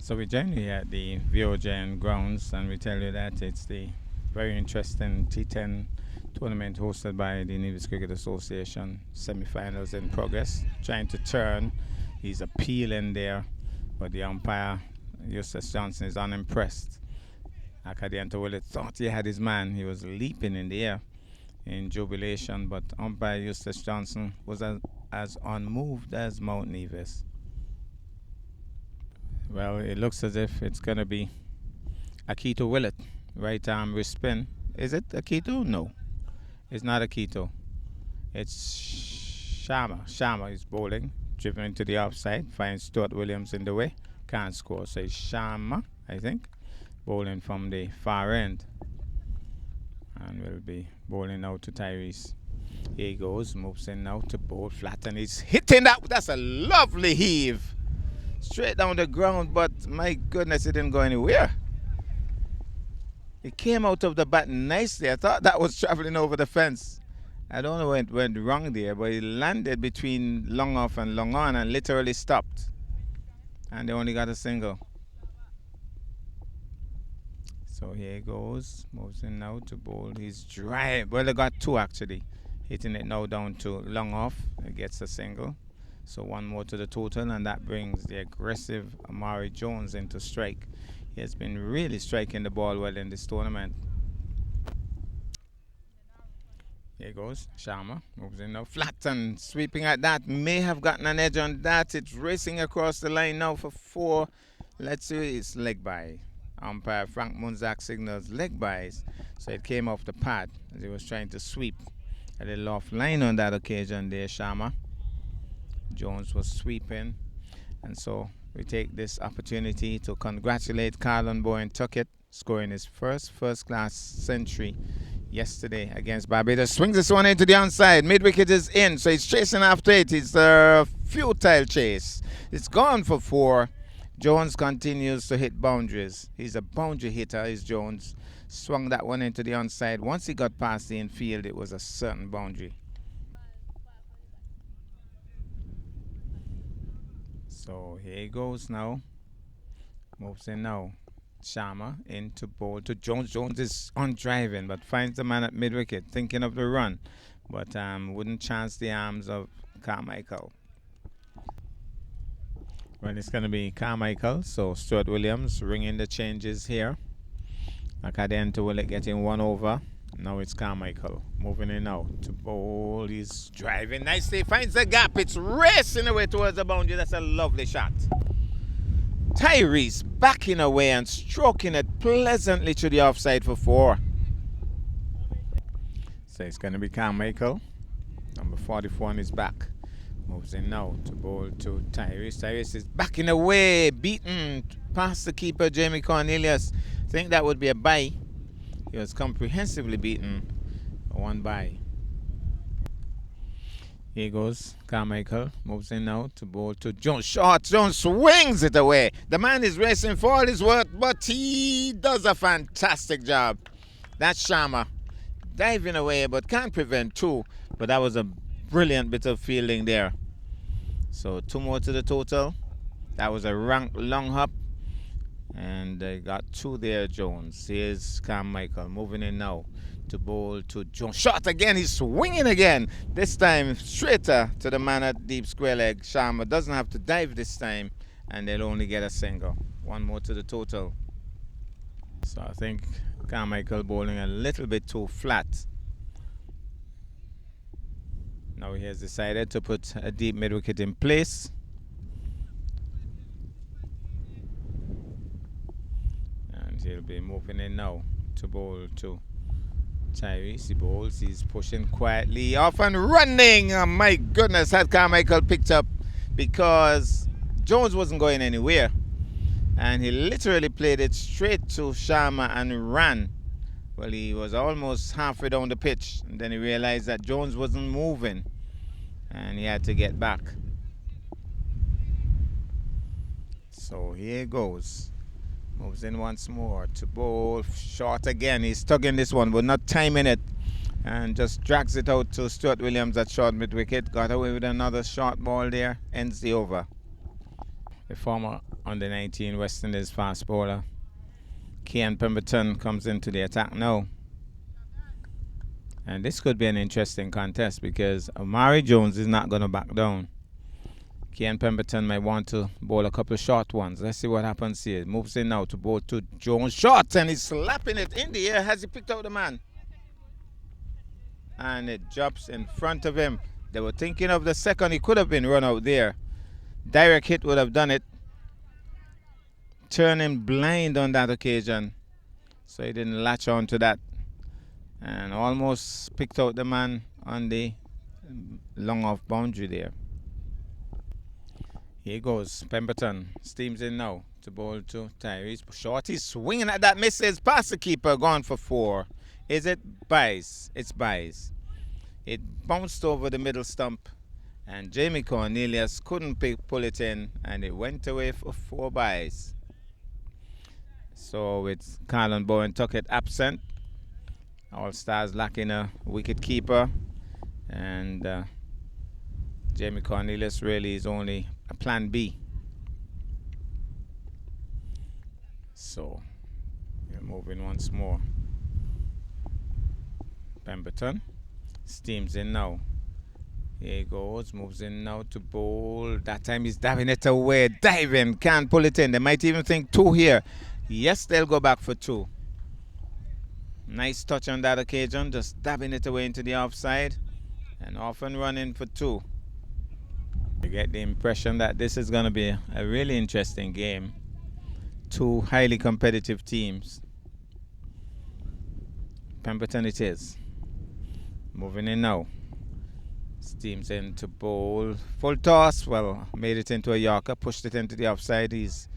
So we join you at the VOJN grounds, and we tell you that it's the very interesting T10 tournament hosted by the Nevis Cricket Association. Semi-finals in progress. Trying to turn. He's appealing there, but the umpire, Eustace Johnson, is unimpressed. Akadianto Willett thought he had his man. He was leaping in the air in jubilation, but umpire Eustace Johnson was as unmoved as Mount Nevis. Well, it looks as if it's going to be Akito Willett. Right arm wrist spin. Is it Akito? No. It's not Akito. It's Sharma. Sharma is bowling. Driven into the offside. Finds Stuart Williams in the way. Can't score. So it's Sharma, I think. Bowling from the far end. And will be bowling out to Tyrese. Here he goes. Moves in now to bowl flat. And he's hitting that. That's a lovely heave. Straight down the ground, but my goodness, it didn't go anywhere. It came out of the bat nicely. I thought that was traveling over the fence. I don't know what went wrong there, but it landed between long off and long on and literally stopped. And they only got a single. So here he goes. Moves in now to bowl. He's dry. Well, they got two actually. Hitting it now down to long off. It gets a single. So one more to the total, and that brings the aggressive Amari Jones into strike. He has been really striking the ball well in this tournament. Here goes Sharma. Moves in now. Flat and sweeping at that. May have gotten an edge on that. It's racing across the line now for 4. Let's see, it's leg by. Umpire Frank Munzak signals leg bys. So it came off the pad as he was trying to sweep. A little off line on that occasion there, Sharma. Jones was sweeping, and so we take this opportunity to congratulate Carlon Bowen Tuckett, scoring his first-class century yesterday against Barbados. Swings this one into the onside. Mid-wicket is in, so he's chasing after it. It's a futile chase. It's gone for 4. Jones continues to hit boundaries. He's a boundary hitter, is Jones. Swung that one into the onside. Once he got past the infield, it was a certain boundary. So here he goes now. Moves in now. Sharma into bowl to Jones. Jones is on driving, but finds the man at mid-wicket, thinking of the run, but wouldn't chance the arms of Carmichael. Well, it's going to be Carmichael, so Stuart Williams ringing the changes here. Akadianto Willett getting 1 over. Now it's Carmichael moving in now to bowl. He's driving nicely, finds the gap. It's racing away towards the boundary. That's a lovely shot. Tyrese backing away and stroking it pleasantly to the offside for 4. So it's going to be Carmichael. Number 44 is back. Moves in now to bowl to Tyrese. Tyrese is backing away, beaten past the keeper, Jamie Cornelius. I think that would be a bye. He was comprehensively beaten. 1 bye. Here goes Carmichael. Moves in now to bowl to Jones. Short. Jones swings it away. The man is racing for all his worth, but he does a fantastic job. That's Sharma. Diving away, but can't prevent 2. But that was a brilliant bit of fielding there. So 2 more to the total. That was a long hop. And they got 2 there, Jones. Here's Carmichael moving in now to bowl to Jones. Shot again. He's swinging again. This time straighter to the man at deep square leg. Sharma doesn't have to dive this time, and they'll only get a single. 1 more to the total. So I think Carmichael bowling a little bit too flat. Now he has decided to put a deep mid-wicket in place. He'll be moving in now to bowl to Tyrese. He bowls. He's pushing quietly off and running. Oh my goodness, had Carmichael picked up, because Jones wasn't going anywhere. And he literally played it straight to Sharma and ran. Well, he was almost halfway down the pitch. And then he realized that Jones wasn't moving. And he had to get back. So here goes. Moves in once more to bowl short again. He's tugging this one, but not timing it. And just drags it out to Stuart Williams at short mid-wicket. Got away with another short ball there. Ends the over. The former under 19 West Indies fast bowler. Kian Pemberton comes into the attack now. And this could be an interesting contest because Amari Jones is not going to back down. Kian Pemberton might want to bowl a couple of short ones. Let's see what happens here. Moves in now to bowl to Jones. Short, and he's slapping it in the air. Has he picked out the man? And it drops in front of him. They were thinking of the second. He could have been run out there. Direct hit would have done it. Turning blind on that occasion. So he didn't latch on to that. And almost picked out the man on the long off boundary there. Here goes Pemberton. Steams in now to bowl to Tyrese. Shorty swinging at that, misses. Past the keeper, gone for 4. Is it buys? It's buys. It bounced over the middle stump, and Jamie Cornelius couldn't pull it in, and it went away for 4 buys. So with Carlon Bowen Tuckett absent, All Stars lacking a wicket keeper, and Jamie Cornelius really is only a plan B. So we're moving once more. Pemberton steams in now. Here he goes, moves in now to bowl. That time he's diving it away, diving, can't pull it in. They might even think 2 here. Yes, they'll go back for 2. Nice touch on that occasion, just dabbing it away into the offside and off and running for 2. You get the impression that this is going to be a really interesting game. 2 highly competitive teams. Pemberton it is. Moving in now. Steams in to bowl. Full toss. Well, made it into a Yorker. Pushed it into the offside. He's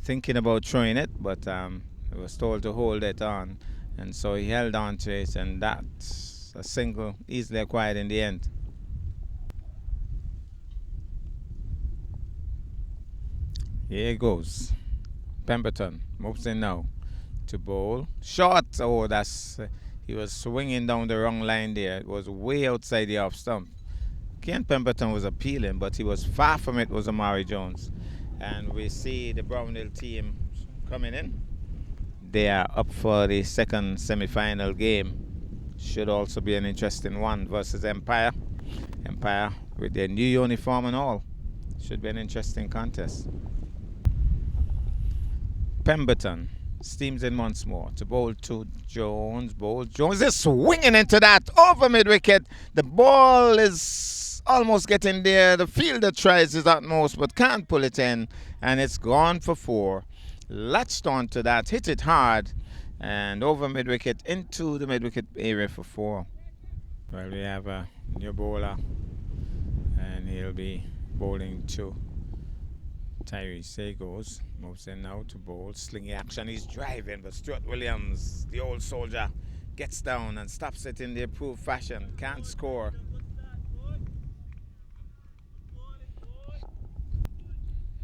thinking about throwing it, but he was told to hold it on. And so he held on to it, and that's a single easily acquired in the end. Here he goes. Pemberton moves in now to bowl. Short. Oh, that's... he was swinging down the wrong line there. It was way outside the off stump. Kian Pemberton was appealing, but he was far from it, was Amari Jones. And we see the Brownhill team coming in. They are up for the second semi-final game. Should also be an interesting one versus Empire. Empire with their new uniform and all. Should be an interesting contest. Pemberton steams in once more to bowl to Jones. Jones is swinging into that over mid-wicket. The ball is almost getting there. The fielder tries his utmost but can't pull it in, and it's gone for 4. Latched on to that, hit it hard, and over mid-wicket into the mid-wicket area for 4. Well, we have a new bowler, and he'll be bowling to Tyrese. There he goes. Moves in now to bowl. Slingy action. He's driving, but Stuart Williams, the old soldier, gets down and stops it in the approved fashion. Can't score.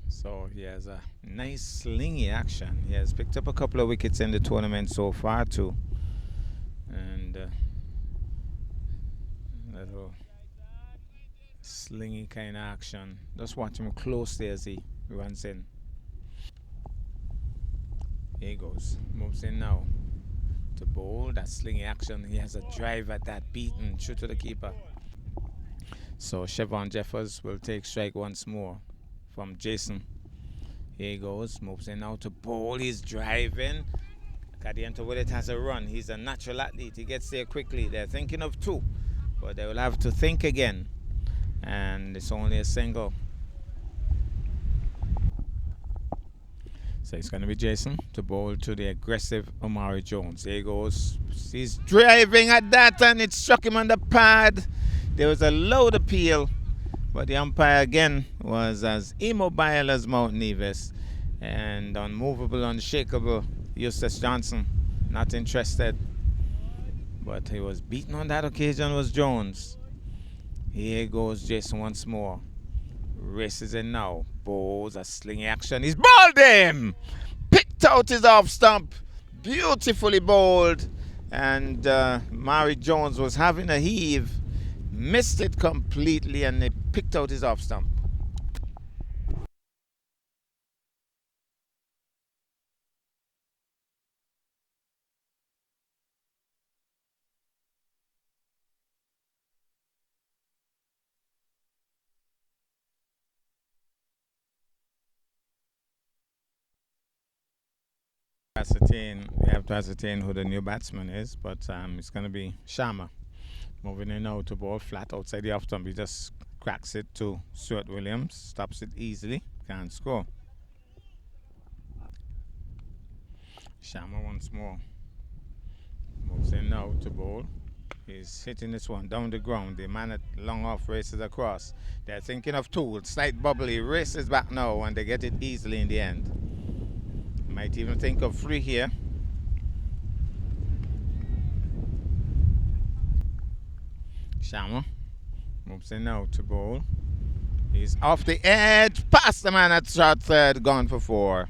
So he has a nice slingy action. He has picked up a couple of wickets in the tournament so far too. And little slingy kind of action. Just watch him closely as he runs in. Here he goes. Moves in now to bowl. That slingy action. He has a drive at that beaten through to the keeper. So Chevron Jeffers will take strike once more from Jason. Here he goes. Moves in now to bowl. He's driving. Cadiento with it has a run. He's a natural athlete. He gets there quickly. They're thinking of 2, but they will have to think again. And it's only a single. So it's going to be Jason to bowl to the aggressive Amari Jones. There he goes. He's driving at that, and it struck him on the pad. There was a loud appeal, but the umpire again was as immobile as Mount Nevis and unmovable, unshakable. Eustace Johnson not interested, but he was beaten on that occasion was Jones. Here goes Jason once more. Races in now. Bowls a slingy action. He's bowled him! Picked out his off stump. Beautifully bowled. And Mari Jones was having a heave. Missed it completely, and they picked out his off stump. We have to ascertain who the new batsman is, but it's going to be Sharma. Moving in now to ball flat outside the off stump. He just cracks it to Stuart Williams, stops it easily, can't score. Sharma once more. Moves in now to bowl. He's hitting this one down the ground. The man at long off races across. They're thinking of two. Slight bubble. He races back now and they get it easily in the end. Might even think of three here. Sharma moves in now to bowl. He's off the edge, past the man at short third, gone for four.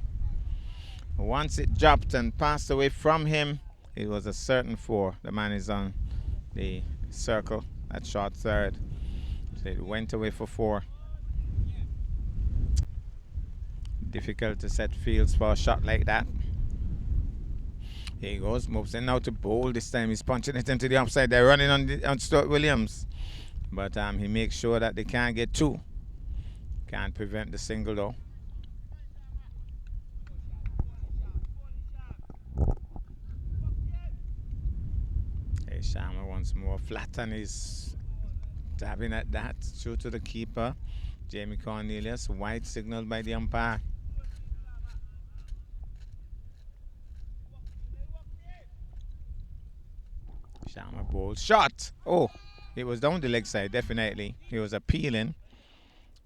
Once it dropped and passed away from him, it was a certain four. The man is on the circle at short third. So it went away for four. Difficult to set fields for a shot like that. Here he goes, moves in now to bowl. This time he's punching it into the offside. They're running on Stuart Williams. But he makes sure that they can't get two. Can't prevent the single though. Hey, Sharma once more. Flatten is dabbing at that. Through to the keeper. Jamie Cornelius. White signaled by the umpire. Sharma bowls. Shot! Oh, it was down the leg side, definitely. He was appealing,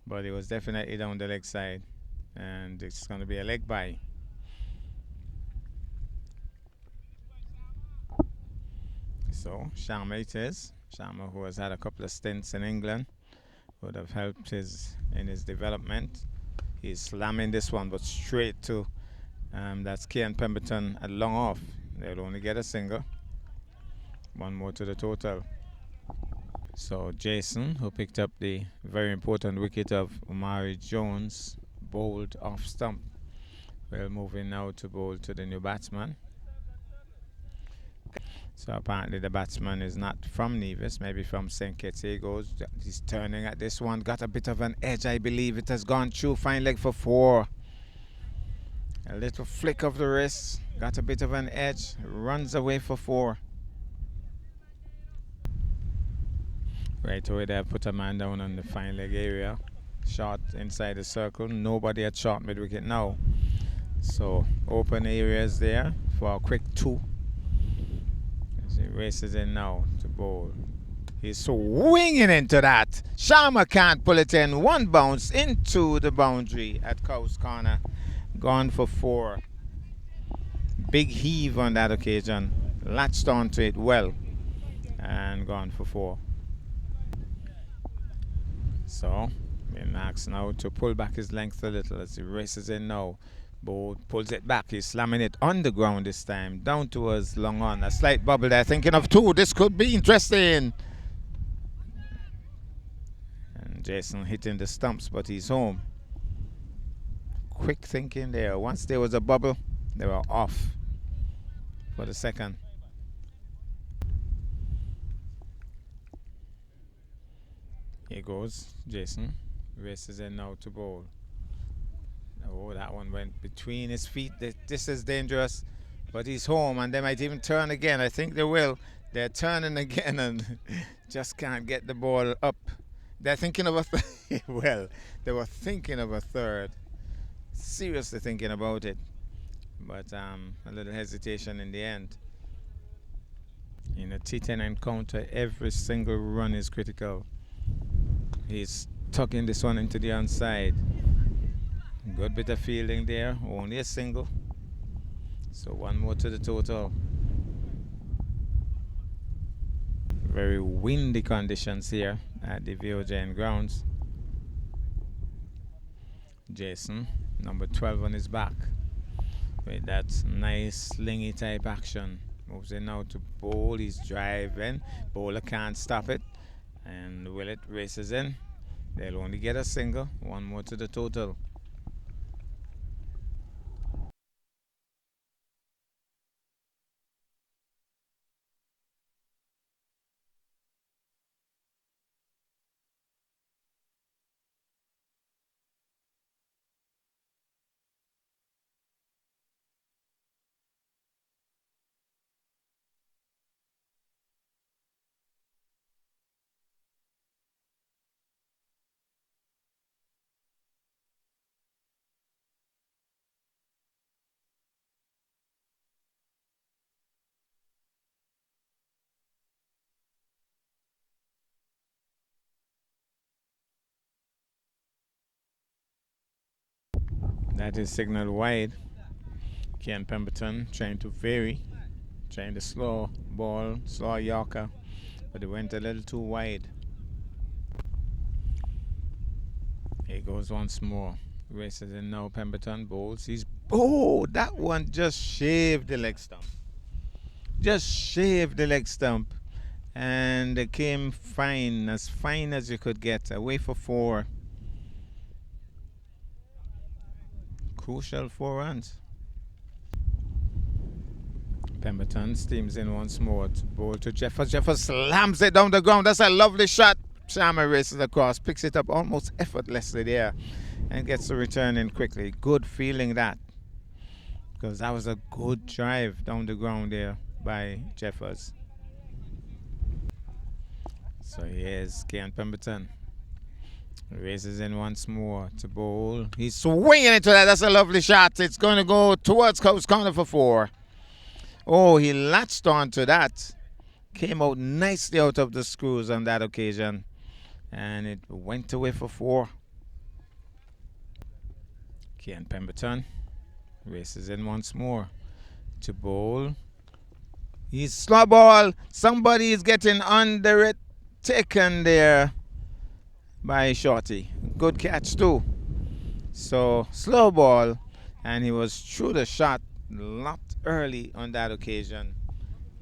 but it was definitely down the leg side. And it's going to be a leg bye. So, Sharma it is. Sharma, who has had a couple of stints in England, would have helped in his development. He's slamming this one, but straight to that's Kian Pemberton at long off. They'll only get a single. One more to the total. So Jason, who picked up the very important wicket of Omari Jones, bowled off stump. We're moving now to bowl to the new batsman. So apparently the batsman is not from Nevis, maybe from St. Kitts. Here he goes. He's turning at this one. Got a bit of an edge, I believe. It has gone through. Fine leg for four. A little flick of the wrist. Got a bit of an edge. Runs away for four. Right away there, put a man down on the fine leg area. Shot inside the circle. Nobody at short mid wicket now. So open areas there for a quick two. As he races in now to bowl. He's swinging into that. Sharma can't pull it in. One bounce into the boundary at Cow's Corner. Gone for four. Big heave on that occasion. Latched onto it well. And gone for four. So, being asked now to pull back his length a little as he races in now. Bowl pulls it back. He's slamming it on the ground this time. Down towards long on. A slight bubble there. Thinking of two. This could be interesting. And Jason hitting the stumps, but he's home. Quick thinking there. Once there was a bubble, they were off for the second. Here goes Jason. Races in now to bowl. Oh, that one went between his feet. This is dangerous. But he's home and they might even turn again. I think they will. They're turning again and just can't get the ball up. They're thinking of a well, they were thinking of a third. Seriously thinking about it. But a little hesitation in the end. In a T10 encounter, every single run is critical. He's tucking this one into the onside. Good bit of fielding there. Only a single. So one more to the total. Very windy conditions here at the VOJN grounds. Jason, number 12 on his back. With that nice slingy type action. Moves in now to bowl. He's driving. Bowler can't stop it. And Willett races in. They'll only get a single. One more to the total. That is signaled wide. Ken Pemberton trying to vary, trying to slow ball, slow Yorker, but it went a little too wide. Here goes once more. Races in now. Pemberton bowls. That one just shaved the leg stump. Just shaved the leg stump. And it came fine as you could get. Away for 4. Crucial 4 runs. Pemberton steams in once more. Bowl to Jeffers. Jeffers slams it down the ground. That's a lovely shot. Sharma races across, picks it up almost effortlessly there, and gets the return in quickly. Good feeling that, because that was a good drive down the ground there by Jeffers. So here's Kian Pemberton. Races in once more to bowl. He's swinging into that. That's a lovely shot. It's going to go towards Coast Corner for 4. Oh, he latched onto that. Came out nicely out of the screws on that occasion. And it went away for 4. Kian Pemberton races in once more to bowl. He's slow ball. Somebody is getting under it. Taken there by Shorty. Good catch too. So slow ball, and he was through the shot a lot early on that occasion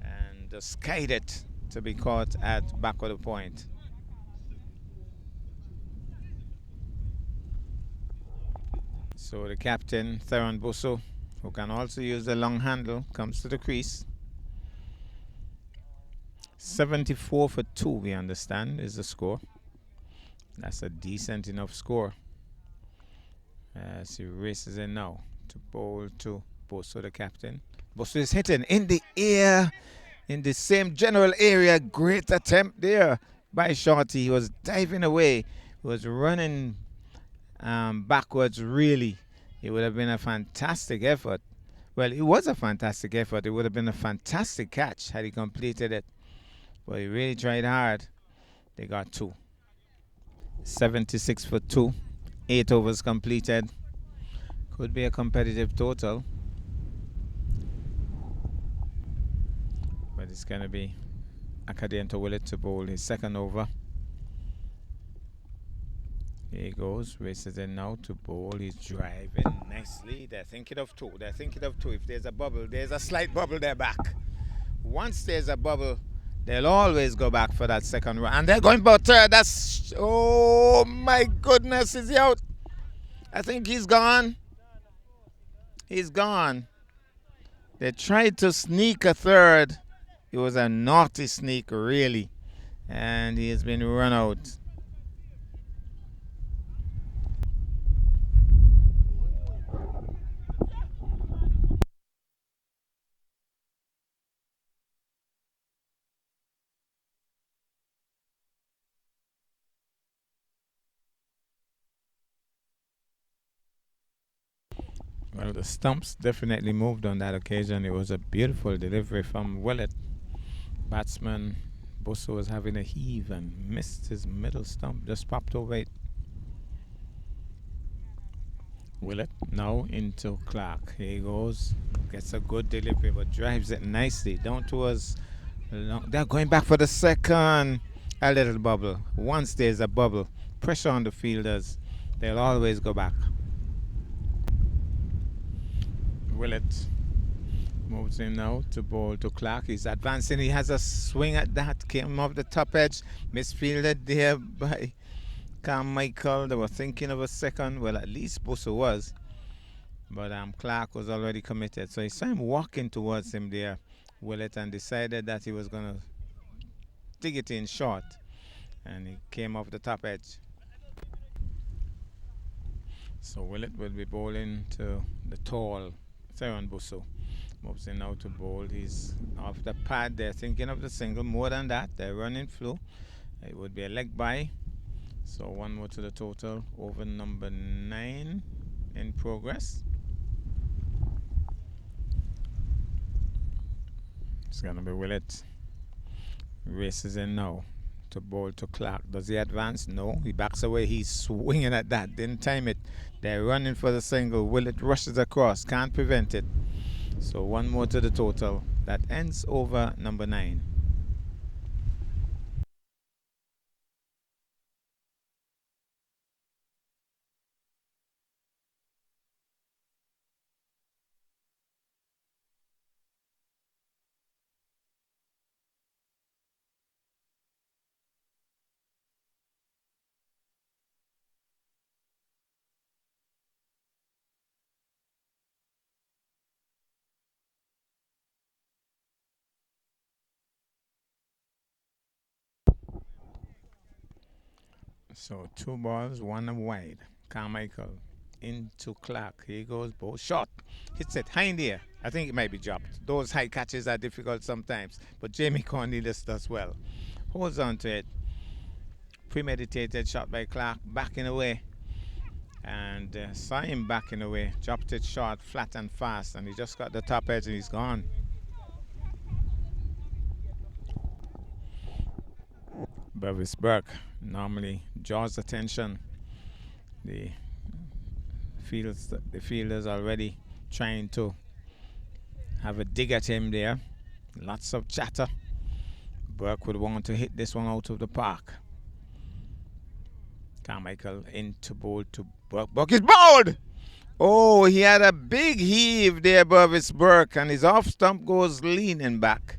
and just skied it to be caught at back of the point. So the captain, Theron Busso, who can also use the long handle, comes to the crease. 74 for 2, we understand, is the score. That's a decent enough score. As he races in now to bowl to Busso, the captain. Busso is hitting in the air, in the same general area. Great attempt there by Shorty. He was diving away. He was running backwards, really. It would have been a fantastic effort. Well, it was a fantastic effort. It would have been a fantastic catch had he completed it. But he really tried hard. They got 2. 76 for 2. 8 overs completed. Could be a competitive total. But it's going to be Acadiento Willett to bowl his second over. Here he goes, races in now to bowl. He's driving nicely. They're thinking of 2. They're thinking of 2. If there's a bubble, there's a slight bubble, they're back. Once there's a bubble, they'll always go back for that second run. And they're going for 3rd. That's, oh my goodness, is he out? I think he's gone. He's gone. They tried to sneak a 3rd. It was a naughty sneak, really. And he has been run out. Well, the stumps definitely moved on that occasion. It was a beautiful delivery from Willett. Batsman Busso was having a heave and missed his middle stump, just popped over it. Willett now into Clark. Here he goes. Gets a good delivery, but drives it nicely down towards. They're going back for the second. A little bubble. Once there's a bubble, pressure on the fielders, they'll always go back. Willett moves in now to bowl to Clark. He's advancing. He has a swing at that. Came off the top edge. Misfielded there by Carmichael. They were thinking of a second. Well, at least Busso was. But Clark was already committed. So he saw him walking towards him there, Willett, and decided that he was going to dig it in short. And he came off the top edge. So Willett will be bowling to the tall Theron Busso. Moves in now to bowl. He's off the pad. They're thinking of the single. More than that, they're running through. It would be a leg by. So 1 more to the total. Over number 9 in progress. It's going to be Willett. Races in now to bowl to Clark. Does he advance? No. He backs away. He's swinging at that. Didn't time it. They're running for the single. Willett rushes across. Can't prevent it. So one more to the total. That ends over number 9. So 2 balls, 1 wide. Carmichael into Clark. Here goes ball. Shot. Hits it high in the air. I think it might be dropped. Those high catches are difficult sometimes. But Jamie Cornelius does well. Holds on to it. Premeditated shot by Clark. Backing away. And saw him backing away. Dropped it short, flat and fast. And he just got the top edge and he's gone. Bevis Burke normally draws attention. The fielders already trying to have a dig at him there. Lots of chatter. Burke would want to hit this one out of the park. Carmichael into bowl to Burke. Burke is bowled! Oh, he had a big heave there, Bevis Burke, and his off stump goes leaning back.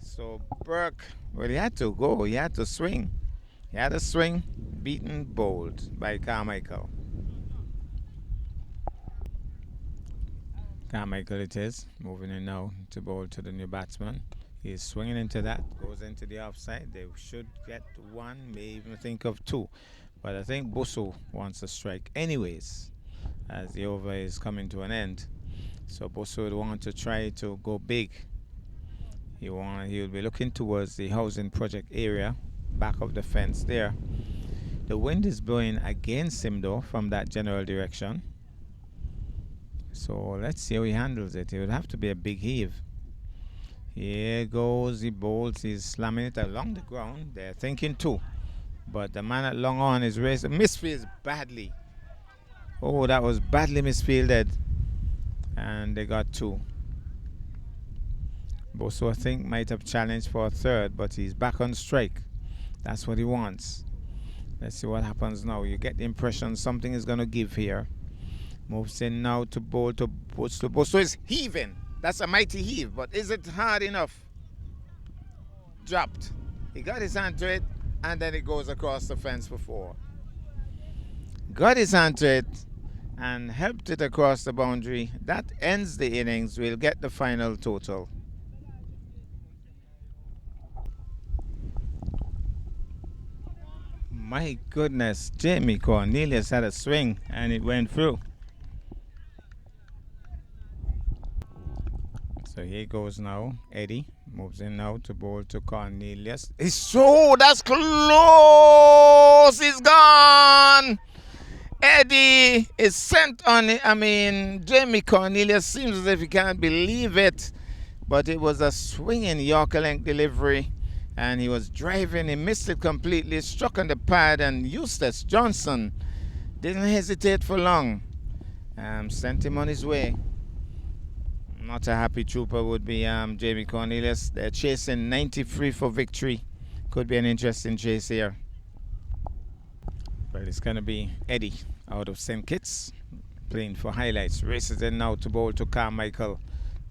So Burke, well, he had to go. He had to swing. He had a swing, beaten, bowled by Carmichael. Carmichael it is, moving in now to bowl to the new batsman. He is swinging into that, goes into the offside. They should get 1, may even think of 2. But I think Busso wants a strike anyways, as the over is coming to an end. So Busso would want to try to go big. He will be looking towards the housing project area, back of the fence there. The wind is blowing against him though from that general direction. So let's see how he handles it. It would have to be a big heave. Here goes, he bowls, he's slamming it along the ground. They're thinking 2. But the man at long on is racing. Misfields badly. Oh, that was badly misfielded. And they got 2. Busso, I think, might have challenged for a 3rd, but he's back on strike. That's what he wants. Let's see what happens now. You get the impression something is going to give here. Moves in now to bowl to Busso. Busso is heaving. That's a mighty heave, but is it hard enough? Dropped. He got his hand to it, and then it goes across the fence for 4. Got his hand to it and helped it across the boundary. That ends the innings. We'll get the final total. My goodness, Jamie Cornelius had a swing and it went through. So here goes now. Eddie moves in now to bowl to Cornelius. That's close. He's gone. Eddie is sent on it. I mean, Jamie Cornelius seems as if he can't believe it. But it was a swinging Yorker length delivery. And he was driving. He missed it completely. Struck on the pad. And Eustace Johnson didn't hesitate for long. Sent him on his way. Not a happy trooper would be Jamie Cornelius. They're chasing 93 for victory. Could be an interesting chase here. Well, it's going to be Eddie out of St. Kitts playing for highlights. Races in now to bowl to Carmichael.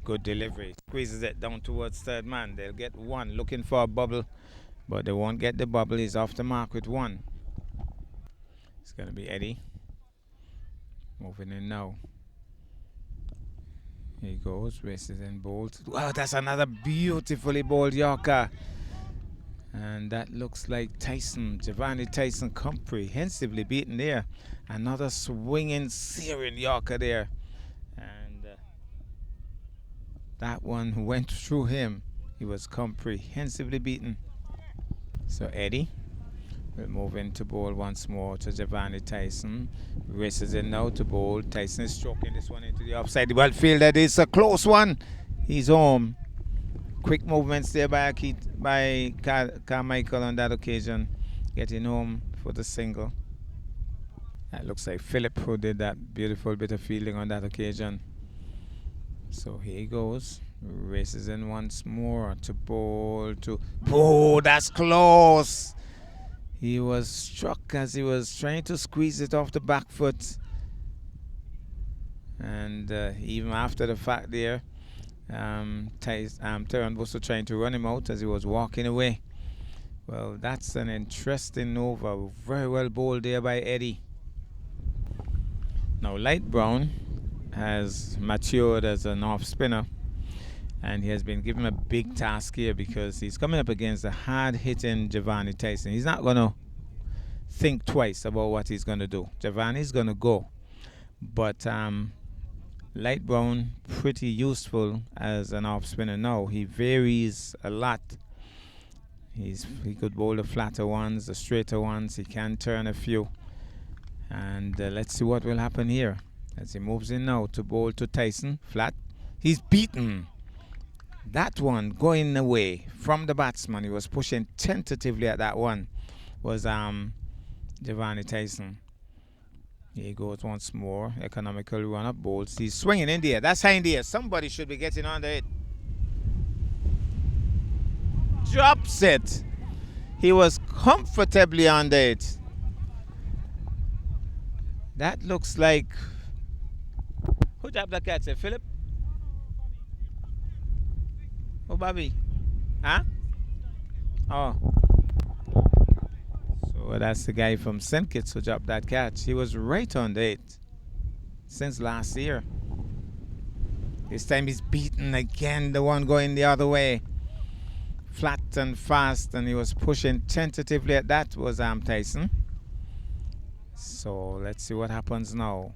Good delivery. Squeezes it down towards 3rd man. They'll get 1. Looking for a bubble, but they won't get the bubble. He's off the mark with 1. It's going to be Eddie. Moving in now. Here he goes. Races in bowls. Wow, that's another beautifully bowled Yorker. And that looks like Tyson, Giovanni Tyson, comprehensively beaten there. Another swinging, searing Yorker there. And that one went through him. He was comprehensively beaten. So Eddie will move into bowl once more to Giovanni Tyson. Races in now to bowl. Tyson is stroking this one into the offside. The well fielded is a close one. He's home. quick movements there by Carmichael on that occasion, getting home for the single. That looks like Philip who did that beautiful bit of fielding on that occasion. So here he goes. Races in once more to bowl to... Oh, that's close! He was struck as he was trying to squeeze it off the back foot. And even after the fact there, Terran was trying to run him out as he was walking away. Well, that's an interesting over. Very well bowled there by Eddie. Now, Light Brown has matured as an off spinner, and he has been given a big task here because he's coming up against a hard-hitting Giovanni Tyson. He's not going to think twice about what he's going to do. Giovanni's going to go. But Light Brown, pretty useful as an off spinner now. He varies a lot. He could bowl the flatter ones, the straighter ones. He can turn a few. And let's see what will happen here as he moves in now to bowl to Tyson. Flat. He's beaten. That one going away from the batsman. He was pushing tentatively at that one. Was Giovanni Tyson. Here he goes once more. Economical run up bowls. He's swinging in the air. That's high in the air. Somebody should be getting under it. Drops it. He was comfortably under it. That looks like... Who dropped that catch? Philip? Oh, Bobby. Huh? Oh. So that's the guy from St. Kitts who dropped that catch. He was right on it since last year. This time he's beaten again, the one going the other way. Flat and fast, and he was pushing tentatively at that was Tyson. So let's see what happens now.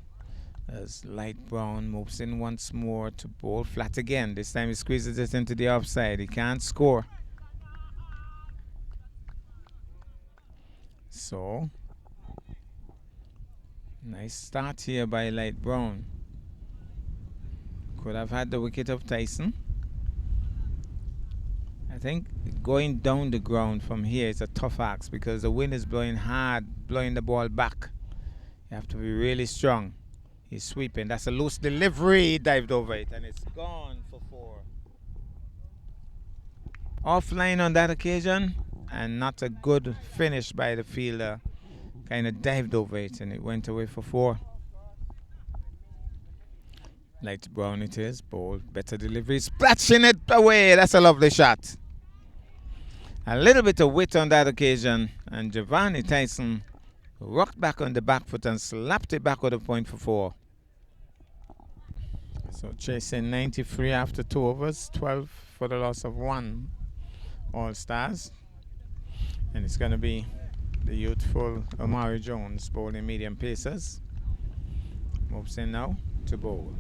As Light Brown moves in once more to bowl flat again. This time he squeezes it into the offside. He can't score. So, nice start here by Light Brown. Could have had the wicket of Tyson. I think going down the ground from here is a tough ask because the wind is blowing hard, blowing the ball back. You have to be really strong. He's sweeping. That's a loose delivery. He dived over it and it's gone for 4. Offline on that occasion and not a good finish by the fielder. Kind of dived over it and it went away for 4. Light Brown it is. Bold. Better delivery. Splashing it away. That's a lovely shot. A little bit of wit on that occasion. And Giovanni Tyson rocked back on the back foot and slapped it back with a point for 4. So chasing 93 after 2 overs. 12 for the loss of 1 All-Stars. And it's going to be the youthful Omari Jones bowling medium pacers. Moves in now to bowl.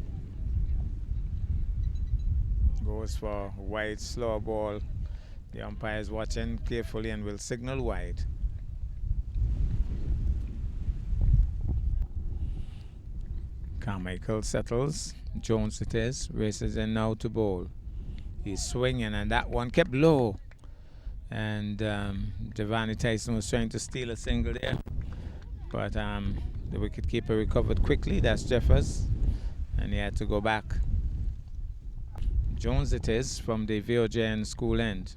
Goes for wide slow ball. The umpire is watching carefully and will signal wide. Carmichael settles. Jones it is. Races in now to bowl. He's swinging and that one kept low. And Giovanni Tyson was trying to steal a single there. But the wicketkeeper recovered quickly. That's Jeffers. And he had to go back. Jones it is from the VOJN school end.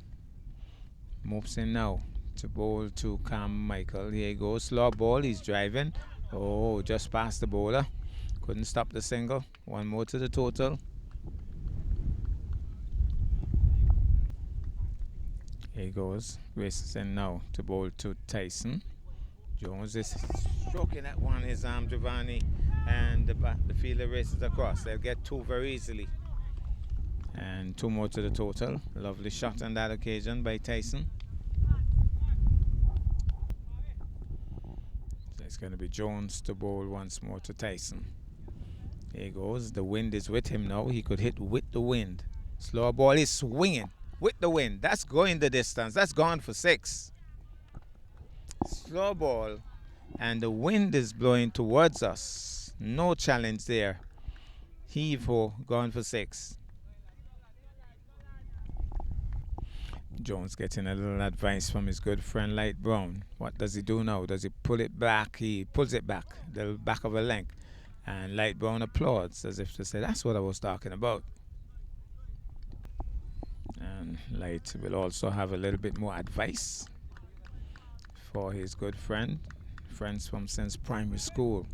Moves in now to bowl to Carmichael. Here he goes. Slow ball. He's driving. Oh, just past the bowler. Couldn't stop the single. 1 more to the total. Here he goes. Races in now to bowl to Tyson. Jones is stroking that one. His arm, Giovanni, and the fielder races across. They'll get 2 very easily. And 2 more to the total. Lovely shot on that occasion by Tyson. So it's going to be Jones to bowl once more to Tyson. Here he goes. The wind is with him now. He could hit with the wind. Slow ball is swinging with the wind. That's going the distance. That's gone for 6. Slow ball. And the wind is blowing towards us. No challenge there. Heave-ho, gone for 6. Jones getting a little advice from his good friend Light Brown. What does he do now? Does he pull it back? He pulls it back, the back of a length. And Light Brown applauds as if to say, that's what I was talking about. And Light will also have a little bit more advice for his good friends from since primary school.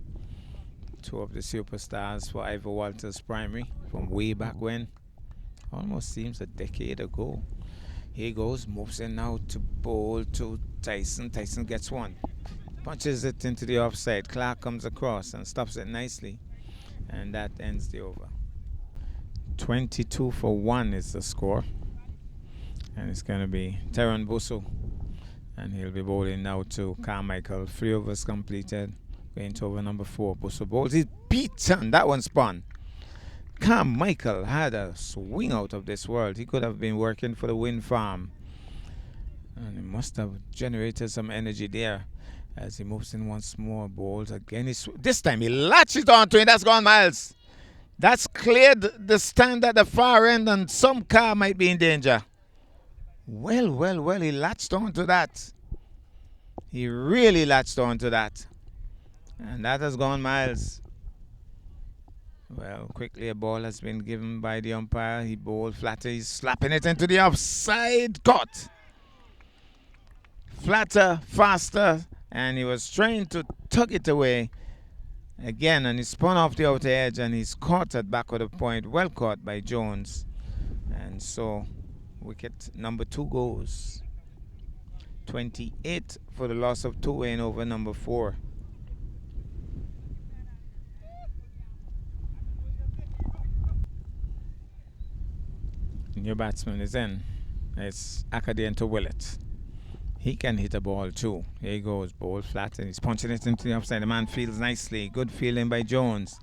Two of the superstars for Ivor Walters Primary from way back when. Almost seems a decade ago. Here goes, moves in now to bowl to Tyson. Tyson gets one. Punches it into the offside. Clark comes across and stops it nicely. And that ends the over. 22 for 1 is the score. And it's going to be Teron Busso. And he'll be bowling now to Carmichael. 3 overs completed. Going to over number 4. Busso bowls. He's beaten. That one spun. Carmichael had a swing out of this world. He could have been working for the wind farm. And he must have generated some energy there. As he moves in once more, bowls again. This time he latches onto it. That's gone miles. That's cleared the stand at the far end, and some car might be in danger. Well, he latched onto that. He really latched onto that. And that has gone miles. Well, quickly a ball has been given by the umpire. He bowled flatter. He's slapping it into the offside. Caught. Flatter, faster. And he was trying to tug it away again, and he spun off the outer edge, and he's caught at back of the point. Well caught by Jones. And so wicket number 2 goes. 28 for the loss of 2 in over number 4. Your batsman is in. It's Akadiento Willett. He can hit a ball too. Here he goes, ball flat, and he's punching it into the offside. The man feels nicely. Good feeling by Jones.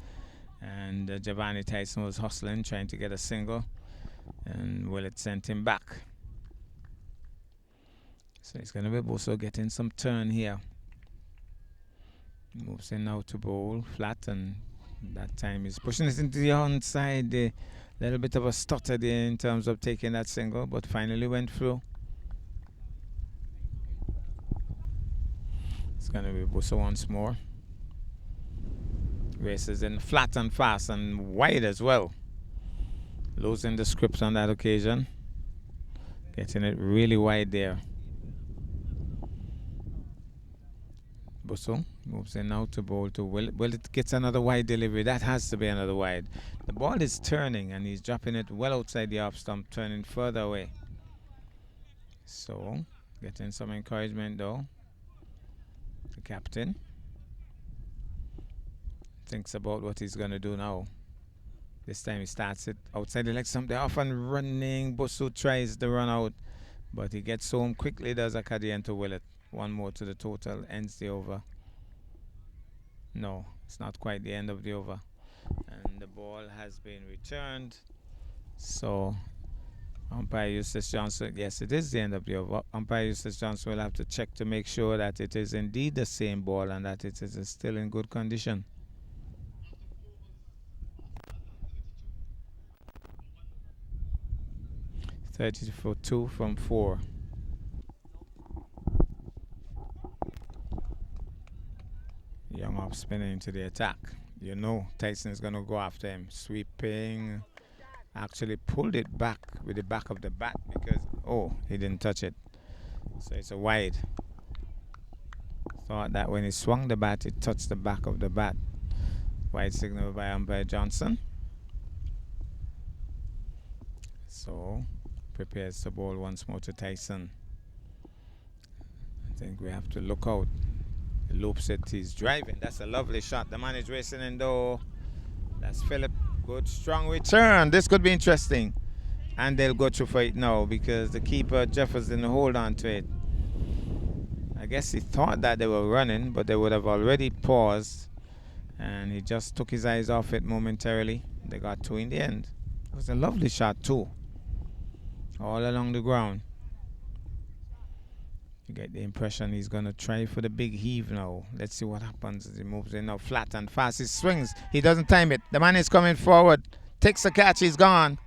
And Giovanni Tyson was hustling, trying to get a single. And Willett sent him back. So he's going to be also getting some turn here. Moves in now to bowl flat, and that time he's pushing it into the onside. A little bit of a stutter there in terms of taking that single, but finally went through. It's going to be Busso once more. Races in flat and fast and wide as well. Losing the script on that occasion. Getting it really wide there. Busso moves in now to bowl to Willett. Willett gets another wide delivery. That has to be another wide. The ball is turning and he's dropping it well outside the off stump, turning further away. So, getting some encouragement though. The captain thinks about what he's going to do now. This time he starts it outside the leg stump. They're off and running. Busso tries the run out, but he gets home quickly. Does Akadiento Willett. One more to the total. Ends the over. No, it's not quite the end of the over. And the ball has been returned. So umpire Eustace Johnson, yes, it is the end of the over. Umpire Eustace Johnson will have to check to make sure that it is indeed the same ball and that it is still in good condition. $30 for 2 from 4. Young off spinning into the attack. You know Tyson is going to go after him. Sweeping. Actually pulled it back with the back of the bat because, oh, he didn't touch it. So it's a wide. Thought that when he swung the bat, it touched the back of the bat. Wide signal by umpire Johnson. So prepares the ball once more to Tyson. I think we have to look out. He loops it, he's driving. That's a lovely shot. The man is racing in though. That's Philip. Good strong return. This could be interesting. And they'll go through for it now because the keeper Jeffers didn't hold on to it. I guess he thought that they were running, but they would have already paused. And he just took his eyes off it momentarily. They got 2 in the end. It was a lovely shot too. All along the ground. You get the impression he's going to try for the big heave now. Let's see what happens as he moves in now flat and fast. He swings. He doesn't time it. The man is coming forward. Takes the catch. He's gone.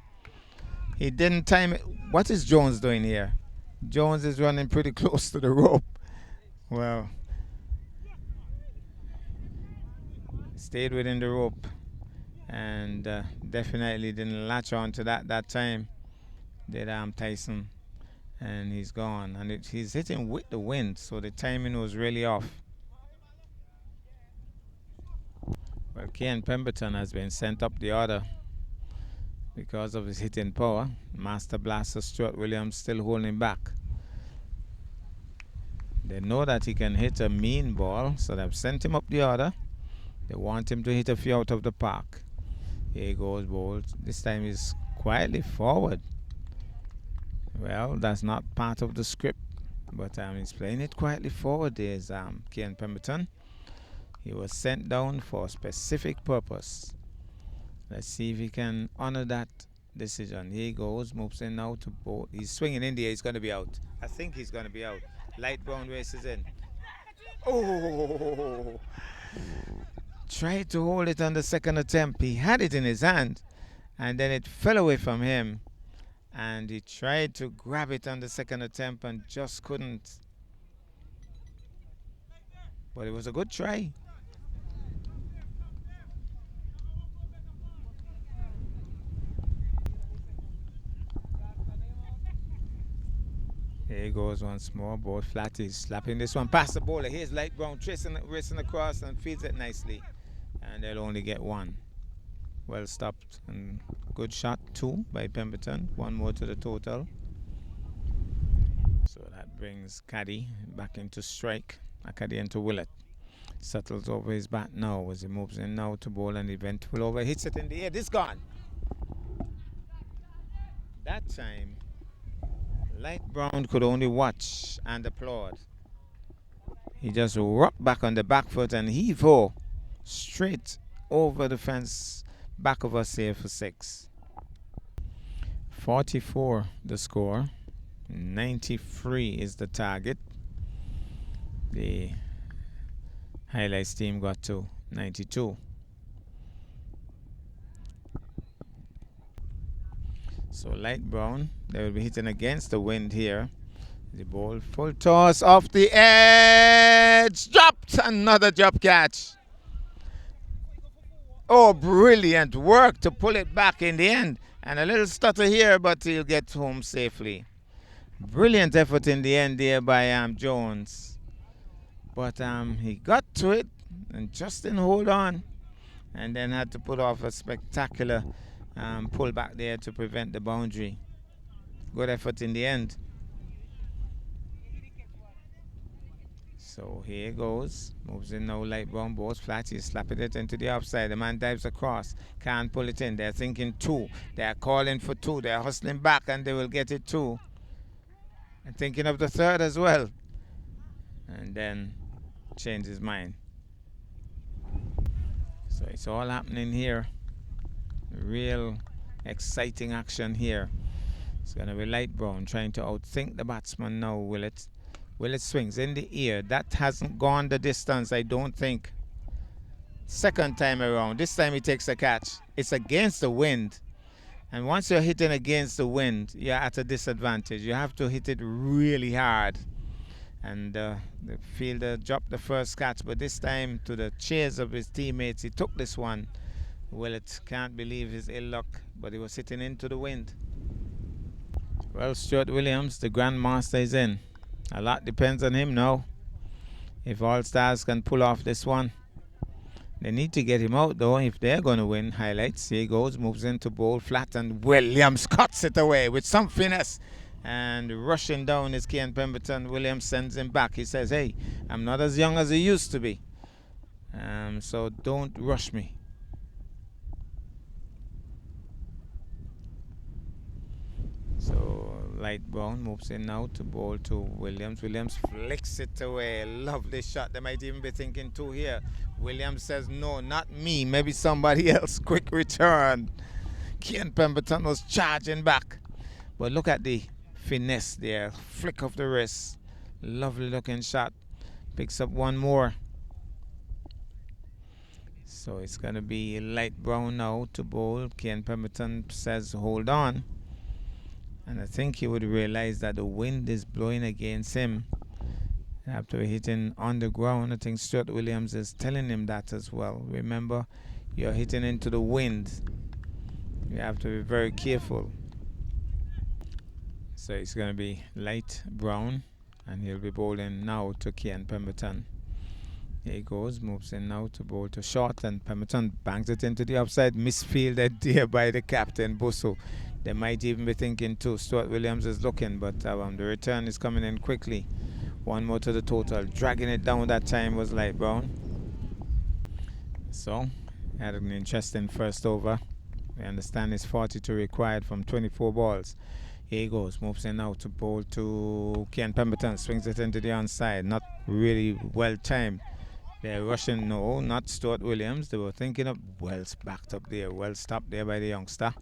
He didn't time it. What is Jones doing here? Jones is running pretty close to the rope. Well, stayed within the rope and definitely didn't latch on to that time. Did Tyson, and he's gone. And he's hitting with the wind, so the timing was really off. Well, Ken Pemberton has been sent up the order because of his hitting power. Master Blaster Stuart Williams still holding back. They know that he can hit a mean ball, so they've sent him up the order. They want him to hit a few out of the park. Here goes Bolt. This time he's quietly forward. Well, that's not part of the script, but he's playing it quietly forward. There's Ken Pemberton. He was sent down for a specific purpose. Let's see if he can honor that decision. Here he goes, moves in now to Bolt. He's swinging in the air. He's going to be out. I think he's going to be out. Light brown races in. Oh! Tried to hold it on the second attempt. He had it in his hand, and then it fell away from him. And he tried to grab it on the second attempt and just couldn't. But it was a good try. Here he goes once more. Ball flat. He's slapping this one past the bowler. Here's Light Brown racing across and feeds it nicely. And they'll only get one. Well stopped. And good shot, 2 by Pemberton. 1 more to the total. So that brings Caddy back into strike. Caddy into Willett. Settles over his bat now as he moves in now to bowl and event will over. Hits it in the air. This gone. That time, Light Brown could only watch and applaud. He just rocked back on the back foot and heave-ho straight over the fence, back of us here for 6. 44 the score. 93 is the target. The highlights team got to 92. So Light Brown, they will be hitting against the wind here. The ball, full toss off the edge, dropped, another drop catch. Oh, brilliant work to pull it back in the end. And a little stutter here, but he'll get home safely. Brilliant effort in the end there by Jones. But he got to it and just didn't hold on. And then had to put off a spectacular pull back there to prevent the boundary. Good effort in the end. So here goes. Moves in now, Light Brown, balls flat. He's slapping it into the offside. The man dives across. Can't pull it in. They're thinking 2. They're calling for 2. They're hustling back and they will get it 2. And thinking of the 3rd as well. And then change his mind. So it's all happening here. Real exciting action here. It's going to be Light Brown trying to outthink the batsman now, Willett. Willett swings in the air. That hasn't gone the distance, I don't think. Second time around. This time he takes a catch. It's against the wind. And once you're hitting against the wind, you're at a disadvantage. You have to hit it really hard. And the fielder dropped the first catch, but this time, to the cheers of his teammates, he took this one. Willett can't believe his ill luck, but he was hitting into the wind. Well, Stuart Williams, the Grandmaster, is in. A lot depends on him now. If All Stars can pull off this one. They need to get him out, though, if they're going to win. Highlights. Here he goes, moves into bowl flat, and Williams cuts it away with some finesse. And rushing down is Ken Pemberton. Williams sends him back. He says, hey, I'm not as young as I used to be. So don't rush me. So Light Brown moves in now to bowl to Williams. Williams flicks it away. Lovely shot. They might even be thinking 2 here. Williams says, no, not me. Maybe somebody else. Quick return. Ken Pemberton was charging back. But look at the finesse there. Flick of the wrist. Lovely looking shot. Picks up 1 more. So it's going to be Light Brown now to bowl. Ken Pemberton says, hold on. And I think he would realize that the wind is blowing against him after hitting on the ground. I think Stuart Williams is telling him that as well. Remember, you're hitting into the wind. You have to be very careful. So it's going to be light brown, and he'll be bowling now to Kian Pemberton. Here he goes, moves in now to bowl to short, and Pemberton bangs it into the upside. Misfielded there by the captain, Busso. They might even be thinking too. Stuart Williams is looking, but the return is coming in quickly. One more to the total. Dragging it down that time was light brown. So, had an interesting first over. We understand it's 42 required from 24 balls. Here he goes, moves in now to bowl to Kian Pemberton. Swings it into the onside. Not really well timed. They're rushing, no, not Stuart Williams. They were thinking of Wells backed up there. Well stopped there by the youngster.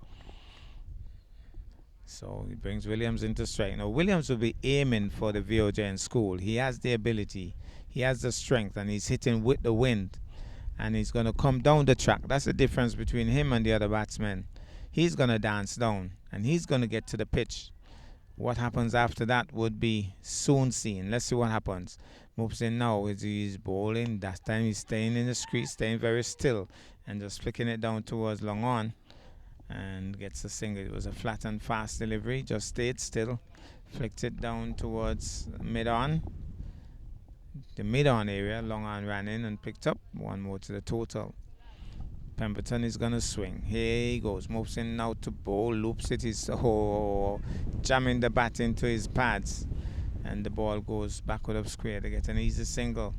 So he brings Williams into strike. Now Williams will be aiming for the VOJN school. He has the ability, he has the strength, and he's hitting with the wind. And he's going to come down the track. That's the difference between him and the other batsmen. He's going to dance down, and he's going to get to the pitch. What happens after that would be soon seen. Let's see what happens. Moves in now as he's bowling. That time he's staying in the crease, staying very still, and just flicking it down towards long on. And gets a single. It was a flat and fast delivery. Just stayed still. Flicked it down towards mid-on. The mid-on area. Long on ran in and picked up. One more to the total. Pemberton is going to swing. Here he goes. Moves in now to bowl. Loops it. He's jamming the bat into his pads. And the ball goes backward up square. They get an easy single.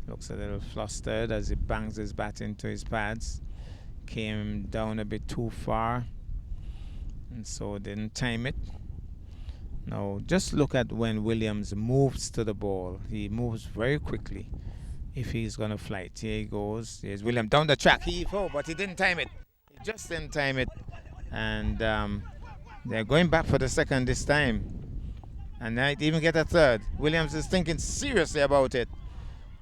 Looks a little flustered as he bangs his bat into his pads. Came down a bit too far, and so didn't time it. Now just look at when Williams moves to the ball. He moves very quickly if he's going to fly it. Here he goes. Here's Williams down the track. But he didn't time it. He just didn't time it. And they're going back for the second this time. And might even get a third. Williams is thinking seriously about it.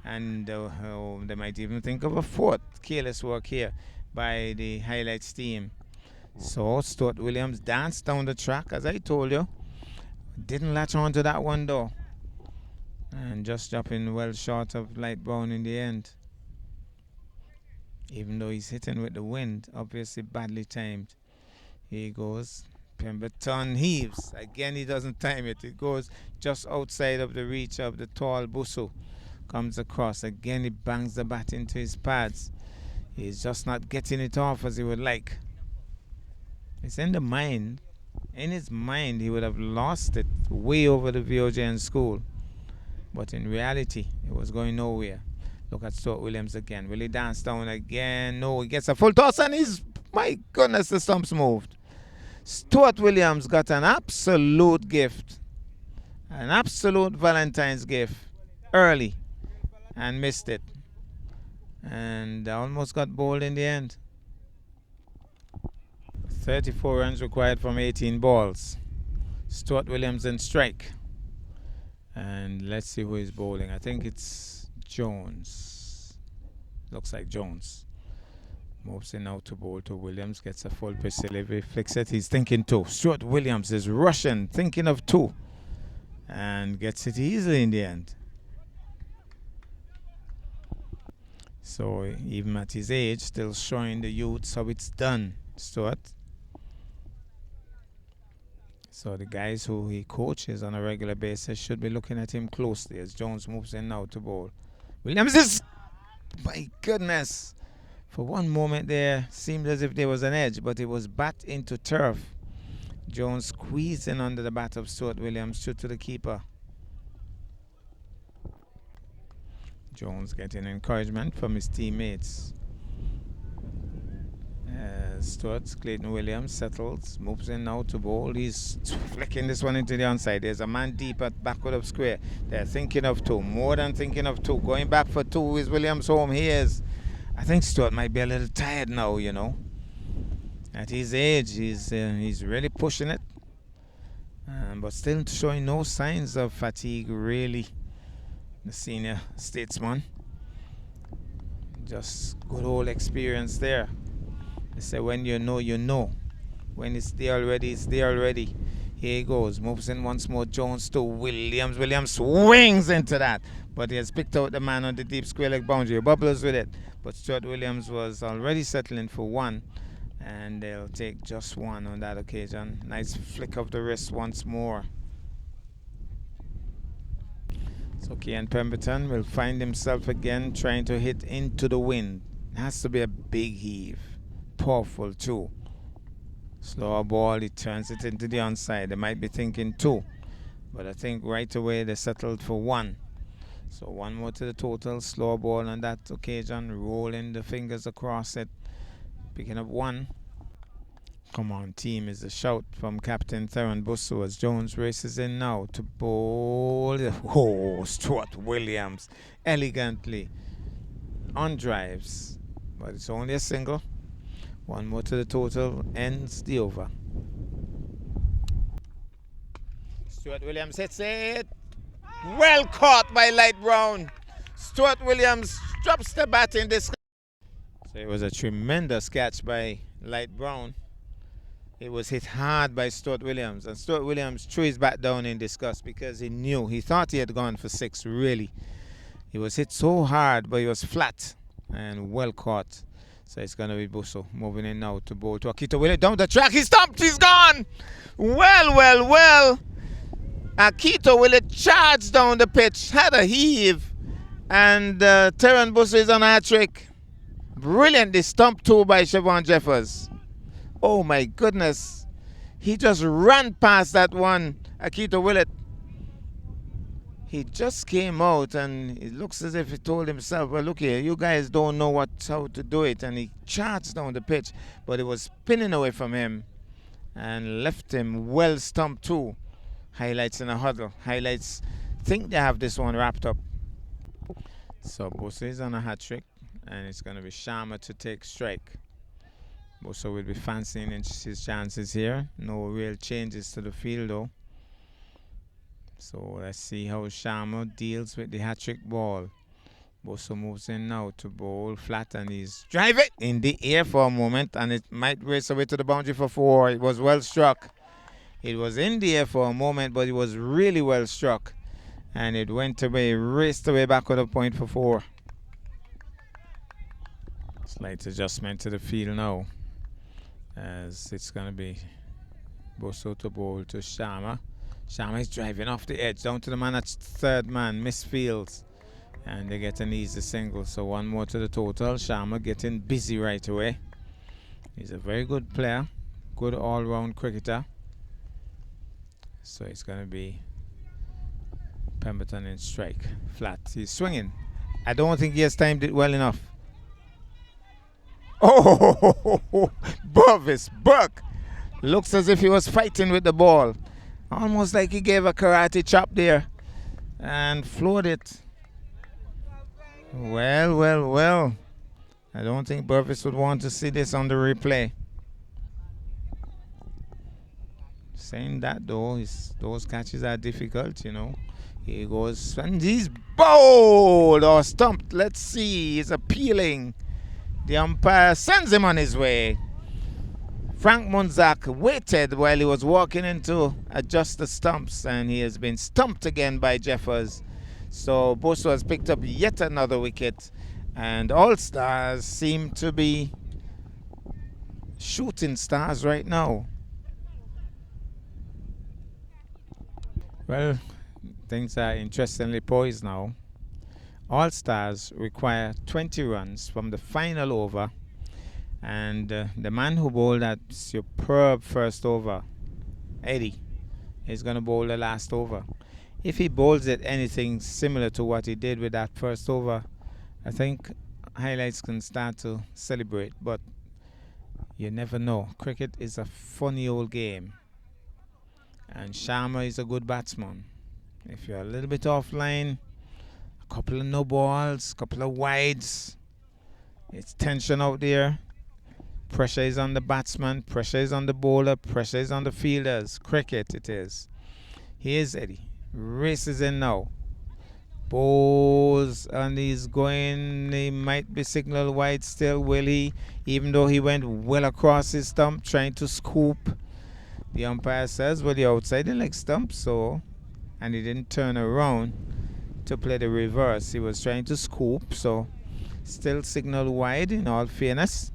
And they might even think of a fourth. Careless work here by the highlights team. So Stuart Williams danced down the track, as I told you. Didn't latch on to that one though. And just dropping well short of light brown in the end. Even though he's hitting with the wind, obviously badly timed. Here he goes. Pemberton heaves. Again, he doesn't time it. It goes just outside of the reach of the tall Busso. Comes across. Again, he bangs the bat into his pads. He's just not getting it off as he would like. It's in the mind. In his mind, he would have lost it way over the VOJN school. But in reality, it was going nowhere. Look at Stuart Williams again. Will he dance down again? No, he gets a full toss and he's, my goodness, the stumps moved. Stuart Williams got an absolute gift. An absolute Valentine's gift. Early. And missed it. And almost got bowled in the end. 34 runs required from 18 balls. Stuart Williams in strike. And let's see who is bowling. I think it's Jones. Looks like Jones. Moves in now to bowl to Williams. Gets a full pitch delivery. Flicks it. He's thinking two. Stuart Williams is rushing. Thinking of two. And gets it easily in the end. So even at his age, still showing the youths how it's done, Stuart. So the guys who he coaches on a regular basis should be looking at him closely as Jones moves in now to bowl. Williams is, my goodness. For one moment there, seemed as if there was an edge, but it was bat into turf. Jones squeezed in under the bat of Stuart Williams, shoot to the keeper. Jones getting encouragement from his teammates. Stuart, Clayton Williams settles, moves in now to bowl. He's flicking this one into the onside. There's a man deep at backward of square. They're thinking of two, more than thinking of two. Going back for two. Is Williams home? He is. I think Stuart might be a little tired now, you know. At his age, he's really pushing it. But still showing no signs of fatigue, really. The senior statesman. Just good old experience there. They say when you know, you know. When it's there already, it's there already. Here he goes. Moves in once more. Jones to Williams. Williams swings into that. But he has picked out the man on the deep square leg boundary. Bubbles with it. But Stuart Williams was already settling for one. And they'll take just one on that occasion. Nice flick of the wrist once more. So Kean Pemberton will find himself again trying to hit into the wind. It has to be a big heave. Powerful too. Slower ball, he turns it into the onside. They might be thinking two, but I think right away they settled for one. So one more to the total. Slower ball on that occasion, rolling the fingers across it, picking up one. Come on, team, is a shout from Captain Theron Busso as Jones races in now to bowl. Oh, Stuart Williams elegantly on drives, but it's only a single. One more to the total, ends the over. Stuart Williams hits it. Well caught by Light Brown. Stuart Williams drops the bat in this. So it was a tremendous catch by Light Brown. It was hit hard by Stuart Williams. And Stuart Williams threw his bat down in disgust because he thought he had gone for six, really. He was hit so hard, but he was flat and well caught. So it's going to be Busso moving in now to bowl to Akito Willett down the track. He stopped. He's gone. Well. Akito Willett charged down the pitch, had a heave, and Terran Busso is on a hat trick. Brilliantly stumped too by Siobhan Jeffers. Oh my goodness. He just ran past that one, Akito Willett. He just came out and it looks as if he told himself, well, look here, you guys don't know how to do it. And he charged down the pitch, but it was spinning away from him and left him well stumped too. Highlights in a huddle. Highlights think they have this one wrapped up. So Busso is on a hat trick and it's going to be Sharma to take strike. Busso will be fancying his chances here. No real changes to the field though. So let's see how Sharma deals with the hat-trick ball. Busso moves in now to bowl flat and he's drive it in the air for a moment and it might race away to the boundary for four. It was well struck. It was in the air for a moment, but it was really well struck. And it went away, raced away back with a point for four. Slight adjustment to the field now, as it's going to be Busso to bowl to Sharma. Sharma is driving off the edge down to the man at third man, misfields, and they get an easy single. So one more to the total. Sharma getting busy right away. He's a very good player, good all-round cricketer. So it's going to be Pemberton in strike, flat. He's swinging. I don't think he has timed it well enough. Oh, Bovis Buck looks as if he was fighting with the ball. Almost like he gave a karate chop there and floored it. Well. I don't think Burvis would want to see this on the replay. Saying that though, those catches are difficult, you know. Here he goes, and he's bowled or stumped. Let's see, he's appealing. The umpire sends him on his way. Frank Munzak waited while he was walking in to adjust the stumps, and he has been stumped again by Jeffers. So Busso has picked up yet another wicket, and All Stars seem to be shooting stars right now. Well, things are interestingly poised now. All Stars require 20 runs from the final over. And the man who bowled that superb first over, Eddie, is going to bowl the last over. If he bowls it anything similar to what he did with that first over, I think highlights can start to celebrate. But you never know. Cricket is a funny old game. And Sharma is a good batsman. If you're a little bit offline, a couple of no balls, a couple of wides, it's tension out there. Pressure is on the batsman, pressure is on the bowler, pressure is on the fielders. Cricket it is. Here's Eddie. Races in now. Bowls, and he's going, he might be signal wide still, will he? Even though he went well across his stump trying to scoop. The umpire says, well, you're outside the leg stump, so, and he didn't turn around to play the reverse. He was trying to scoop, so still signal wide in all fairness.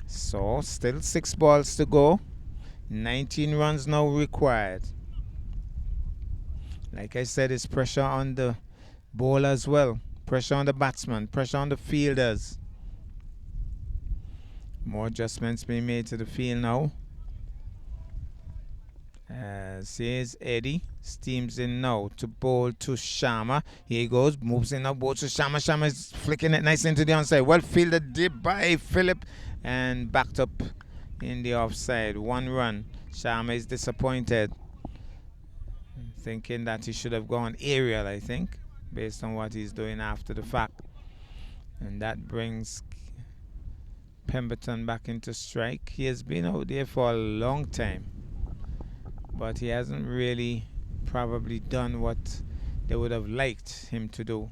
So still 6 balls to go. 19 runs now required. Like I said, it's pressure on the bowler as well. Pressure on the batsman. Pressure on the fielders. More adjustments being made to the field now. Here's Eddie. Steams in now to bowl to Sharma. Here he goes. Moves in now. Bowl to Sharma. Sharma is flicking it nice into the onside. Well fielded dip by Phillip. And backed up in the offside. 1 run. Sharma is disappointed. Thinking that he should have gone aerial, I think, based on what he's doing after the fact. And that brings Pemberton back into strike. He has been out there for a long time, but he hasn't really probably done what they would have liked him to do.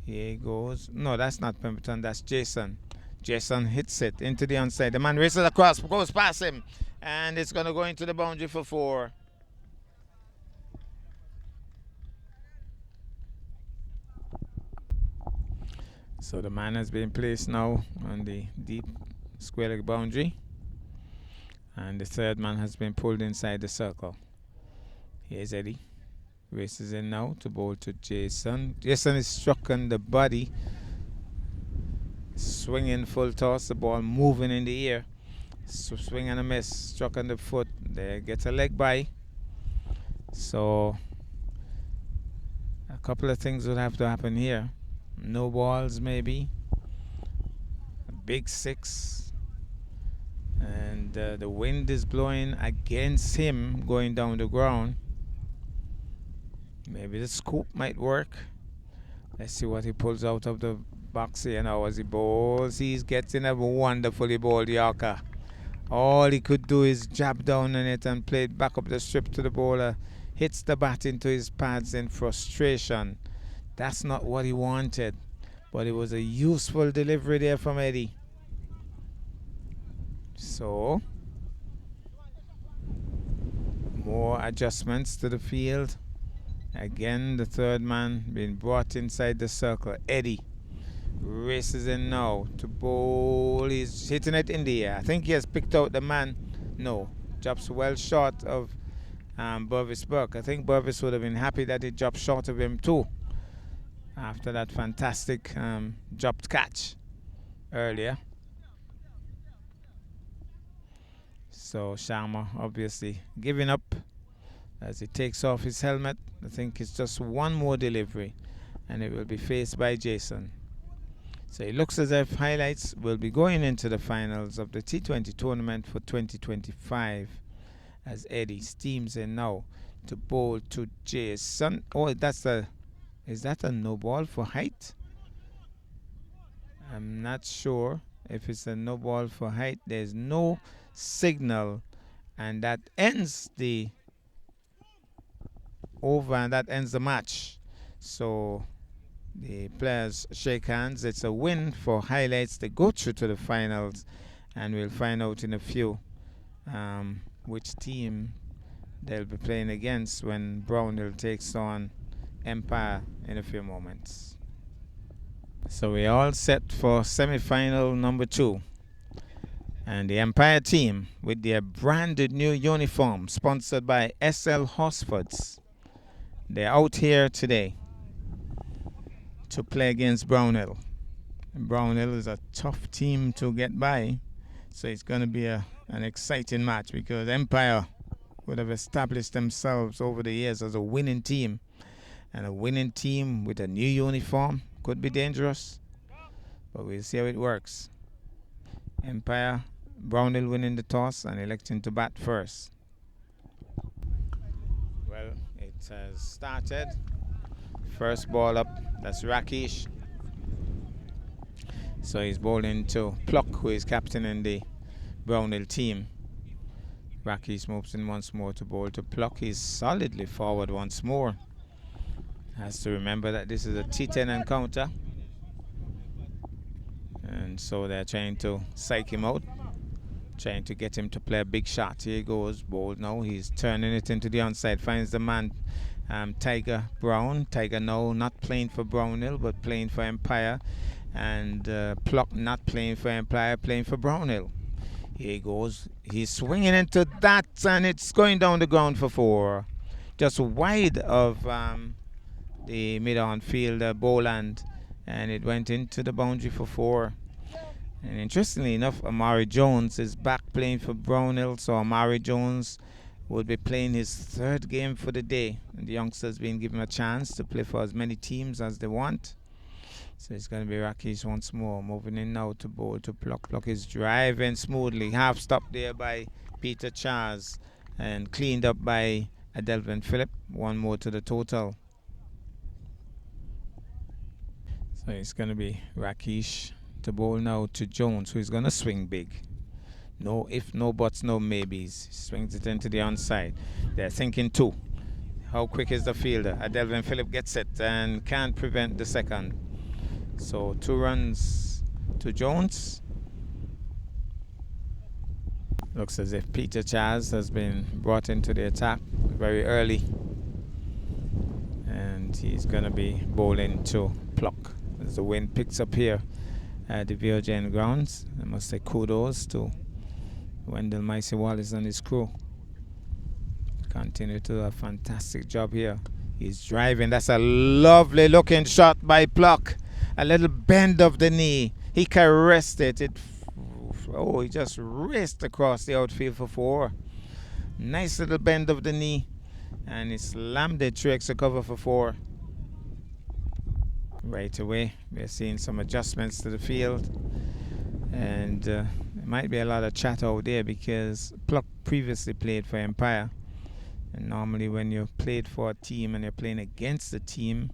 Here he goes. No, that's not Pemberton, that's Jason. Jason hits it into the onside. The man races across, goes past him, and it's going to go into the boundary for 4. So the man has been placed now on the deep square leg boundary, and the third man has been pulled inside the circle. Here's Eddie. Races in now to bowl to Jason. Jason is struck on the body. Swinging full toss, the ball moving in the air. So swing and a miss. Struck on the foot. There gets a leg by. So a couple of things would have to happen here. No balls maybe. A big 6. And the wind is blowing against him going down the ground. Maybe the scoop might work. Let's see what he pulls out of the box here now as he bowls. He's getting a wonderfully bowled Yorker. All he could do is jab down on it and play it back up the strip to the bowler. Hits the bat into his pads in frustration. That's not what he wanted, but it was a useful delivery there from Eddie. So, more adjustments to the field. Again, the third man being brought inside the circle. Eddie races in now to bowl. He's hitting it in the air. I think he has picked out the man. No, drops well short of Burvis Burke. I think Burvis would have been happy that he dropped short of him too after that fantastic dropped catch earlier. So Sharma obviously giving up as he takes off his helmet. I think it's just one more delivery and it will be faced by Jason. So it looks as if highlights will be going into the finals of the T20 tournament for 2025 as Eddie steams in now to bowl to Jason. Oh, is that a no ball for height? I'm not sure if it's a no ball for height. There's no signal, and that ends the over and that ends the match. So the players shake hands. It's a win for highlights. They go through to the finals, and we'll find out in a few which team they'll be playing against when Brownhill takes on Empire in a few moments. So we're all set for semi-final number 2. And the Empire team with their branded new uniform sponsored by SL Horsfords. They're out here today to play against Brownhill. And Brownhill is a tough team to get by, so it's going to be an exciting match because Empire would have established themselves over the years as a winning team, and a winning team with a new uniform could be dangerous, but we'll see how it works. Empire, Brownhill winning the toss and electing to bat first. Well, it has started. First ball up, that's Rakesh. So he's bowling to Pluck, who is captain in the Brownhill team. Rakesh moves in once more to bowl to Pluck. He's solidly forward once more. Has to remember that this is a T10 encounter, and so they're trying to psych him out, trying to get him to play a big shot. Here he goes, bold now. He's turning it into the onside, finds the man, Tiger Brown. Tiger now not playing for Brownhill, but playing for Empire, and Pluck not playing for Empire, playing for Brownhill. Here he goes. He's swinging into that, and it's going down the ground for 4. Just wide of the mid-on fielder, Boland, and it went into the boundary for 4. And interestingly enough, Amari Jones is back playing for Brownhill, so Amari Jones would be playing his 3rd game for the day. And the youngsters being given a chance to play for as many teams as they want. So it's going to be Rakesh once more. Moving in now to bowl to Pluck. Pluck is driving smoothly. Half stop there by Peter Charles. And cleaned up by Adelvin Phillip. One more to the total. So it's going to be Rakesh to bowl now to Jones, who is going to swing big. No if, no buts, no maybes. Swings it into the onside. They're thinking 2. How quick is the fielder? Adelvin Phillip gets it and can't prevent the second. So 2 runs to Jones. Looks as if Peter Charles has been brought into the attack very early. And he's going to be bowling to Pluck as the wind picks up here at the VOJN grounds. I must say kudos to Wendell Micey Wallace and his crew. Continue to do a fantastic job here. He's driving. That's a lovely looking shot by Pluck. A little bend of the knee. He caressed it. He just raced across the outfield for 4. Nice little bend of the knee. And he slammed it through extra cover for 4. Right away, we're seeing some adjustments to the field. And there might be a lot of chat out there because Pluck previously played for Empire. And normally when you played for a team and you're playing against the team,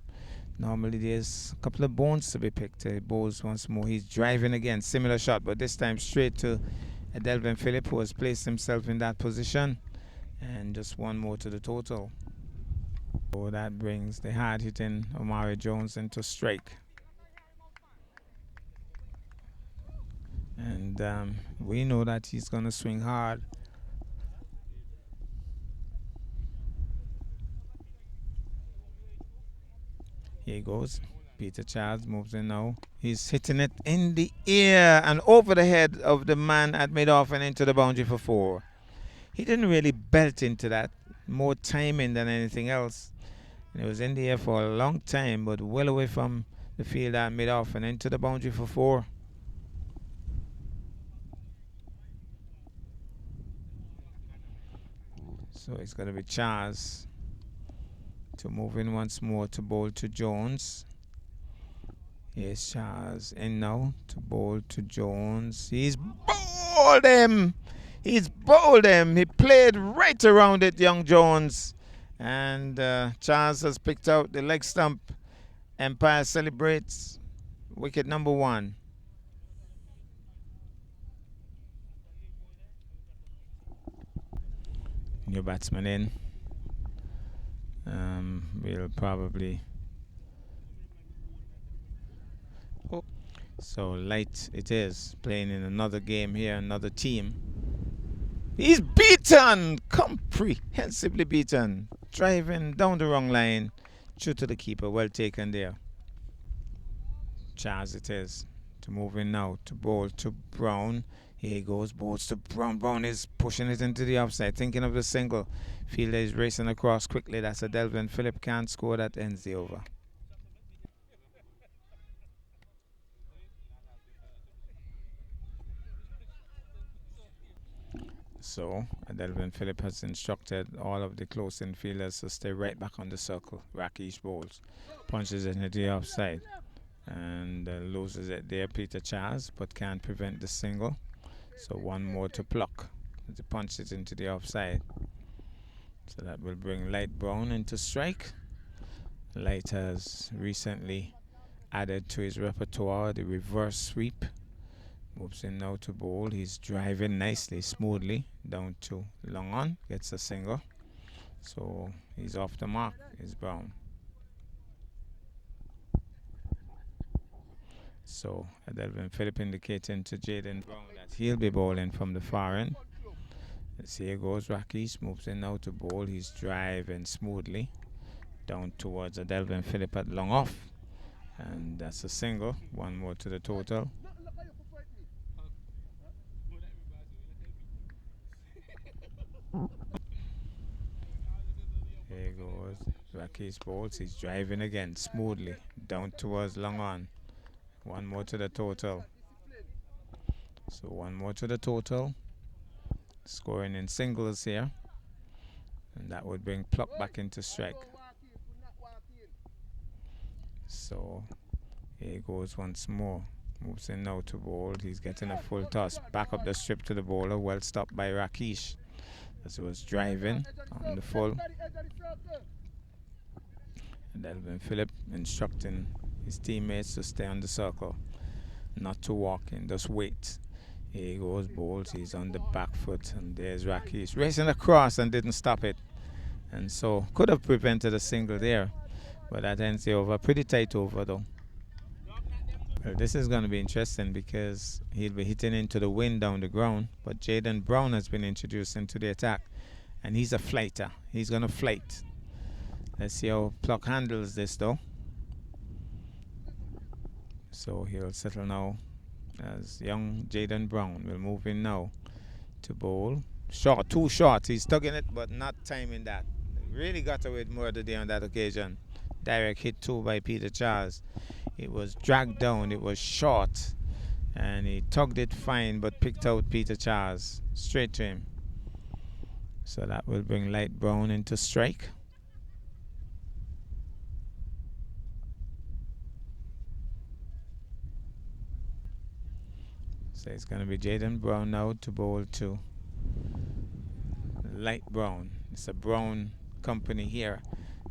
normally there's a couple of bones to be picked. He bowls once more. He's driving again. Similar shot, but this time straight to Adelvin Phillip, who has placed himself in that position. And just one more to the total. So that brings the hard-hitting Amari Jones into strike. And we know that he's going to swing hard. Here he goes. Peter Charles moves in now. He's hitting it in the air and over the head of the man at mid-off and into the boundary for 4. He didn't really belt into that. More timing than anything else. And it was in the air for a long time, but well away from the field at mid-off and into the boundary for 4. So it's going to be Charles to move in once more to bowl to Jones. Here's Charles in now to bowl to Jones. He's bowled him! He's bowled him! He played right around it, young Jones. And Charles has picked out the leg stump. Empire celebrates wicket number 1. New batsman in. We'll probably... So light it is, playing in another game here, another team. He's beaten! Comprehensively beaten. Driving down the wrong line. True to the keeper. Well taken there. Charles it is. To move in now. To bowl to Brown. Here he goes. Bowls to Brown. Brown is pushing it into the offside. Thinking of the single. Fielder is racing across quickly. That's Adelvin Phillip. Can't score. That ends the over. So, Adelvin Phillip has instructed all of the close-in fielders to stay right back on the circle. Rakesh bowls. Punches it into the offside. And loses it there, Peter Charles, but can't prevent the single. So one more to Pluck. To punch it into the offside. So that will bring Light Brown into strike. Light has recently added to his repertoire the reverse sweep. Moves in now to bowl. He's driving nicely, smoothly down to long on. Gets a single. So he's off the mark, is Brown. So Adelvin Phillip indicating to Jaden Brown that he'll be bowling from the far end. Let's see, here goes Rakesh, moves in now to bowl. He's driving smoothly down towards Adelvin Phillip at long off. And that's a single. One more to the total. Here goes Rakesh bowls. He's driving again smoothly down towards long on. One more to the total. So one more to the total. Scoring in singles here. And that would bring Pluck back into strike. So here goes once more. Moves in now to bowl. He's getting a full toss. Back up the strip to the bowler. Well stopped by Rakesh as he was driving on the full. And Delvin Phillip instructing his teammates to stay on the circle, not to walk in, just wait. Here he goes, bowls. He's on the back foot, and there's Rakesh racing across and didn't stop it. And so could have prevented a single there, but that ends the over. Pretty tight over though. Well, this is going to be interesting because he'll be hitting into the wind down the ground, but Jaden Brown has been introduced into the attack, and he's a flighter. He's going to flight. Let's see how Pluck handles this though. So he'll settle now as young Jaden Brown will move in now to bowl. Short, too short. He's tugging it, but not timing that. Really got away with murder there on that occasion. Direct hit two by Peter Charles. It was dragged down. It was short, and he tugged it fine, but picked out Peter Charles straight to him. So that will bring Light Brown into strike. So it's going to be Jaden Brown now to bowl to Light Brown. It's a Brown company here.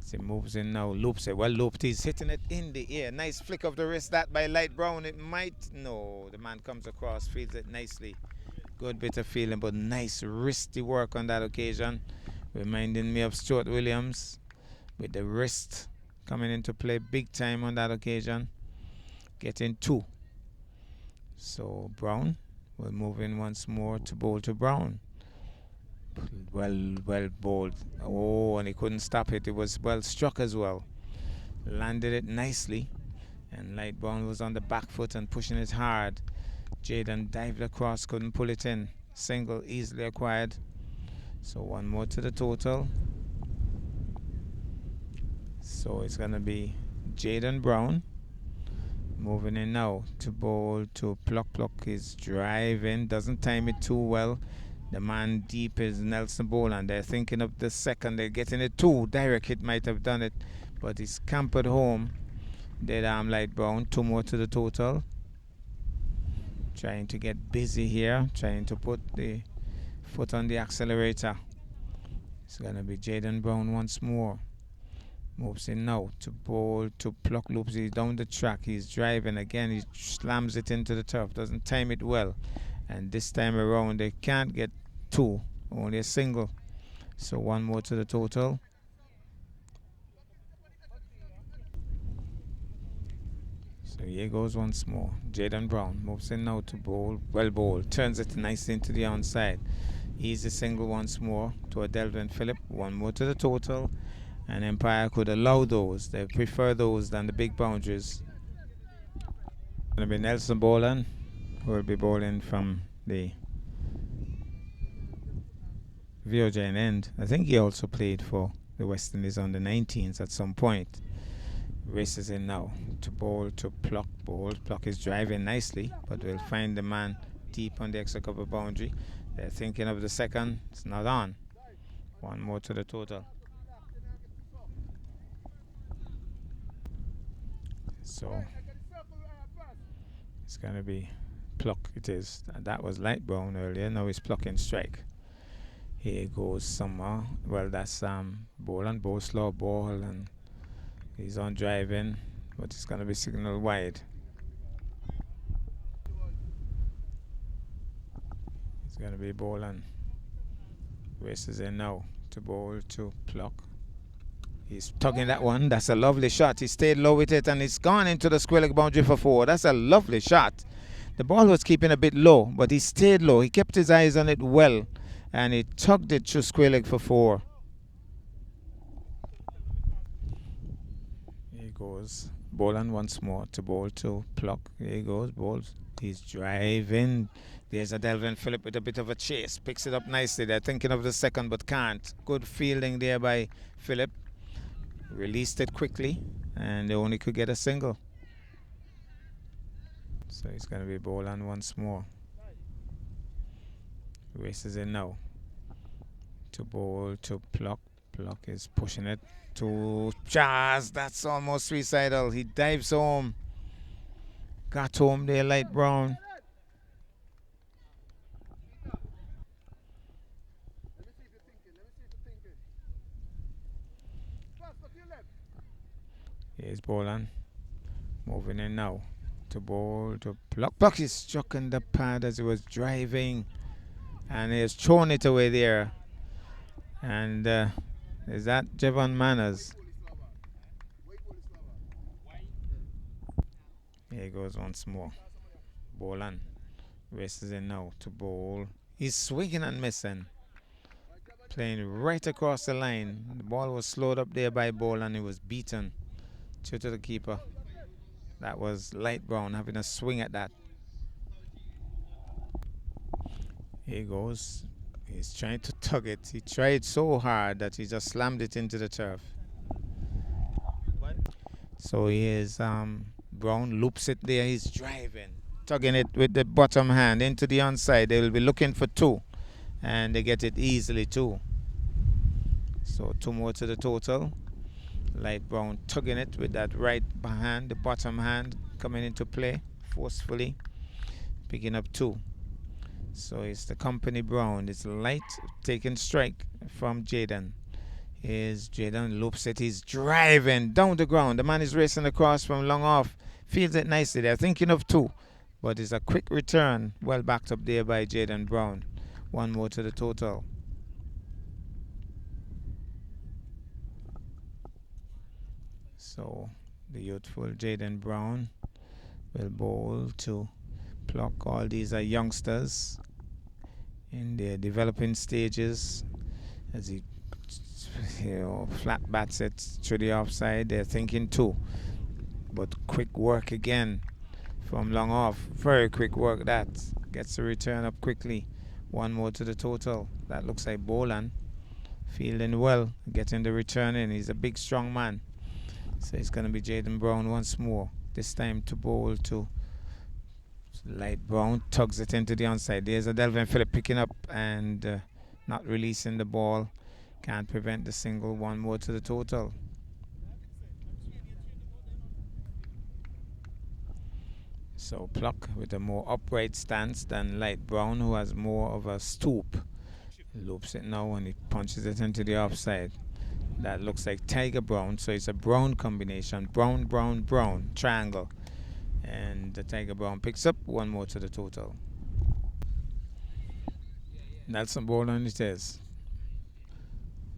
So he moves in now, loops it. Well looped, he's hitting it in the air. Nice flick of the wrist that by Light Brown. It might, no, the man comes across, feels it nicely. Good bit of feeling, but nice wristy work on that occasion. Reminding me of Stuart Williams with the wrist coming into play big time on that occasion. Getting two. So Brown will move in once more to bowl to Brown. Well bowled. Oh, and he couldn't stop it. It was well struck as well. Landed it nicely. And Light Brown was on the back foot and pushing it hard. Jaden dived across, couldn't pull it in. Single easily acquired. So one more to the total. So it's going to be Jaden Brown moving in now to bowl to Pluck. Pluck is driving, doesn't time it too well. The man deep is Nelson Boland. They're thinking of the second. They're getting it too. Direct hit might have done it, but he's campered home. Dead arm Light Brown. Two more to the total. Trying to get busy here. Trying to put the foot on the accelerator. It's going to be Jaden Brown once more. Moves in now to bowl to Pluck. Loops. He's down the track. He's driving again. He slams it into the turf. Doesn't time it well. And this time around they can't get two, only a single. So one more to the total. So here goes once more. Jaden Brown moves in now to bowl. Well bowled. Turns it nicely into the onside. Easy single once more to Adelvin Phillip. One more to the total. And Empire could allow those. They prefer those than the big boundaries. Going to be Nelson Boland, who will be bowling from the VOJN end. I think he also played for the West Indies on the 19s at some point. Races in now to bowl to Pluck. Bowl. Pluck is driving nicely, but will find the man deep on the extra cover boundary. They're thinking of the second. It's not on. One more to the total. So it's going to be Pluck. It is. That was Light Brown earlier. Now he's plucking strike. Here goes Summer. Well, that's Boland. Bowl slow ball, and he's on driving, but it's going to be signal wide. It's going to be Boland. Races in now to bowl to Pluck. He's tugging that one. That's a lovely shot. He stayed low with it and it's gone into the square leg boundary for 4. That's a lovely shot. The ball was keeping a bit low, but he stayed low. He kept his eyes on it well and he tugged it through square leg for 4. Here he goes. Boland once more to ball to Pluck. Here he goes. Balls. He's driving. There's a Delvin Phillip with a bit of a chase. Picks it up nicely. They're thinking of the second but can't. Good fielding there by Phillip. Released it quickly and they only could get a single. So it's going to be Boland once more. Races in now. To bowl to Pluck. Pluck is pushing it to Chaz. That's almost suicidal. He dives home. Got home there, light brown. Here's Boland. Moving in now. To bowl to Pluck. Pluck is struck in the pad as he was driving. And he has thrown it away there. And is that Javon Manners? Here he goes once more. Boland races in now to bowl. He's swinging and missing. Playing right across the line. The ball was slowed up there by Boland. He was beaten. Two to the keeper. That was light brown having a swing at that. Here he goes. He's trying to tug it. He tried so hard that he just slammed it into the turf. So here's Brown, loops it there. He's driving, tugging it with the bottom hand into the onside. They will be looking for 2 and they get it easily 2. So 2 more to the total. Light brown tugging it with that right hand, the bottom hand coming into play forcefully, picking up 2. So it's the company brown. It's light taking strike from Jaden. Here's Jaden, loops it. He's driving down the ground. The man is racing across from long off. Fields it nicely. They're thinking of 2, but it's a quick return. Well backed up there by Jaden Brown. 1 more to the total. So the youthful Jaden Brown will bowl to Pluck. All these are youngsters in their developing stages. As he flat bats it to the offside, they're thinking 2. But quick work again from long off. Very quick work that. Gets the return up quickly. 1 more to the total. That looks like Boland. Fielding well, getting the return in. He's a big strong man. So it's going to be Jaden Brown once more. This time to bowl to light brown. Tugs it into the onside. There's a Delvin Phillip picking up and not releasing the ball. Can't prevent the single. 1 more to the total. So Pluck with a more upright stance than light brown, who has more of a stoop. Loops it now and he punches it into the offside. That looks like Tiger Brown, so it's a brown combination. Brown, brown, brown, triangle. And the Tiger Brown picks up. 1 more to the total. Nelson Boland it is.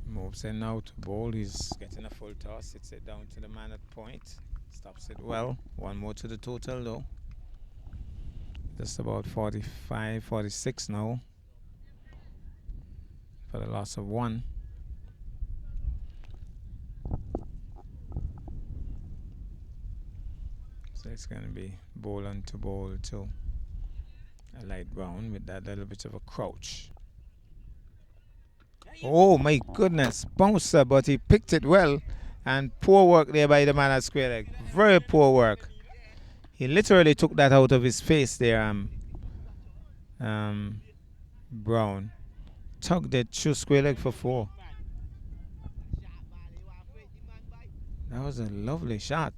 Moves in now to bowl. He's getting a full toss. Hits it down to the man at point. Stops it well. 1 more to the total though. Just about 45, 46 now. For the loss of 1. So it's going to be Boland to bowl to a light brown with that little bit of a crouch. Oh my goodness, bouncer, but he picked it well. And poor work there by the man at square leg. Very poor work. He literally took that out of his face there, Brown. Tugged it through square leg for 4. That was a lovely shot.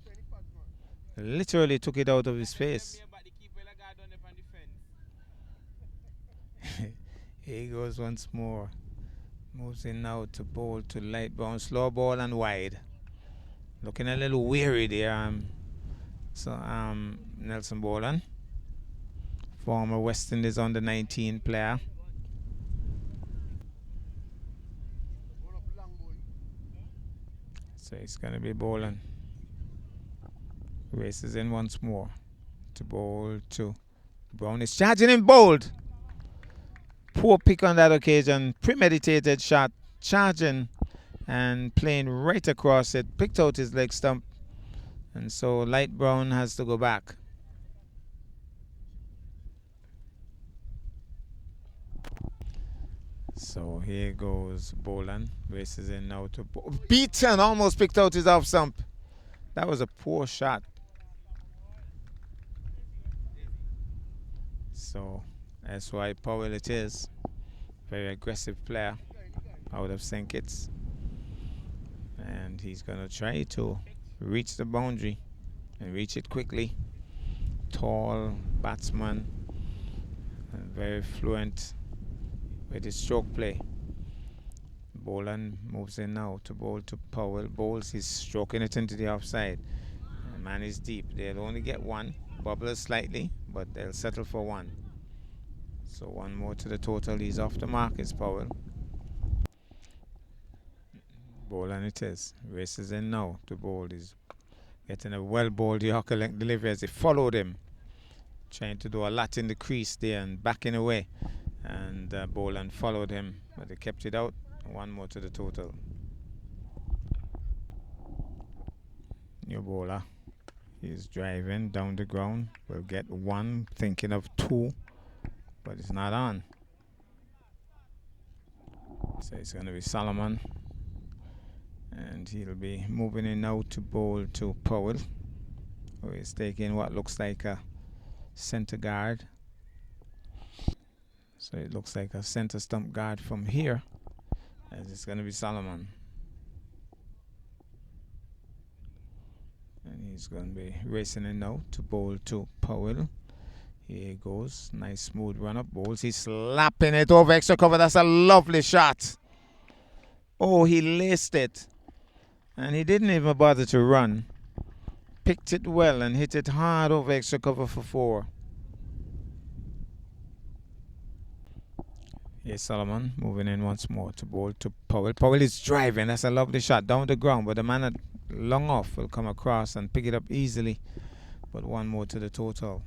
Literally took it out of his face. Here he goes once more. Moves in now to bowl to light brown. Slow ball and wide. Looking a little weary there. Nelson Boland. Former West Indies under 19 player. So it's going to be bowling. Races in once more to bowl to Brown is charging in bold. Poor pick on that occasion. Premeditated shot, charging and playing right across it. Picked out his leg stump. And so Light Brown has to go back. So here goes Boland. Races in now to Beaton almost picked out his off stump. That was a poor shot. So that's why Powell it is. Very aggressive player out of St. Kitts. And he's going to try to reach the boundary and reach it quickly. Tall batsman and very fluent with his stroke play. Boland moves in now to bowl to Powell. Bowls, he's stroking it into the offside. The man is deep. They'll only get one. Bubbles slightly, but they'll settle for one. So one more to the total. He's off the mark, is Powell. Boland it is. Races in now to bowl. He's getting a well-bowled Yorker length delivery as he followed him. Trying to do a lot in the crease there and backing away. And Boland followed him, but they kept it out. One more to the total. New bowler. He's driving down the ground. Will get one, thinking of two, but it's not on. So it's going to be Solomon. And he'll be moving in now to bowl to Powell, who is taking what looks like a center guard. So it looks like a center stump guard from here, as it's going to be Solomon. And he's going to be racing in now to bowl to Powell. Here he goes. Nice smooth run up. Bowls. He's slapping it over extra cover. That's a lovely shot. Oh, he laced it. And he didn't even bother to run. Picked it well and hit it hard over extra cover for 4. Here's Solomon moving in once more to bowl to Powell. Powell is driving. That's a lovely shot down the ground, but the man at long off will come across and pick it up easily. But one more to the total.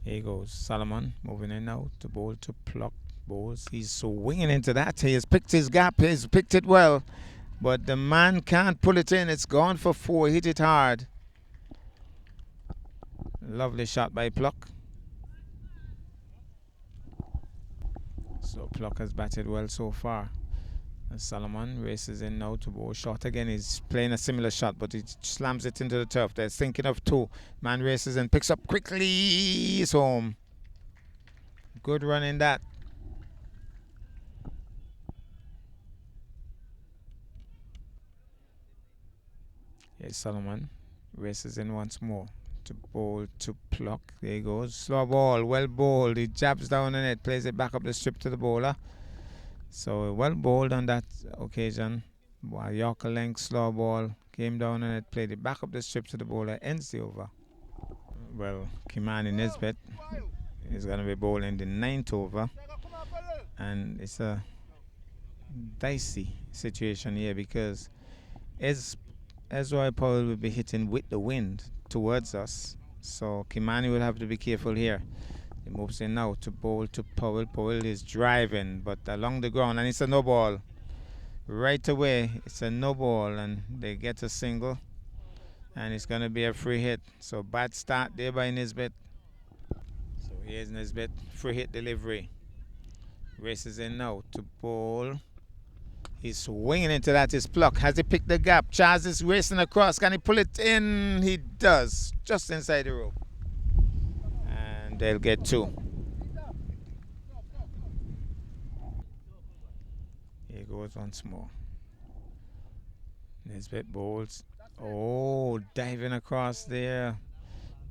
Here goes Solomon moving in now to bowl to Pluck. Bowls. He's swinging into that. He has picked his gap. He's picked it well, but the man can't pull it in. It's gone for 4. Hit it hard. Lovely shot by Pluck. So Pluck has batted well so far. And Solomon races in now to bowl short again. He's playing a similar shot, but he slams it into the turf. They're thinking of 2. Man races and picks up quickly. He's home. Good run in that. Here's Solomon. Races in once more to bowl to Pluck. There he goes. Slow ball. Well bowled. He jabs down on it. Plays it back up the strip to the bowler. So well bowled on that occasion. Yorker length slow ball. Came down on it. Played it back up the strip to the bowler. Ends the over. Well, Kimani Nisbet is going to be bowling the 9th over. And it's a dicey situation here because Ezra Powell will be hitting with the wind towards us. So Kimani will have to be careful here. He moves in now to bowl to Powell. Powell is driving, but along the ground, and it's a no ball. Right away, it's a no ball, and they get a single. And it's going to be a free hit. So bad start there by Nisbet. So here's Nisbet. Free hit delivery. Races in now to bowl. He's swinging into that. His Pluck. Has he picked the gap? Charles is racing across. Can he pull it in? He does. Just inside the rope. And they'll get 2. Here goes once more. Nisbet bowls. Oh, diving across there.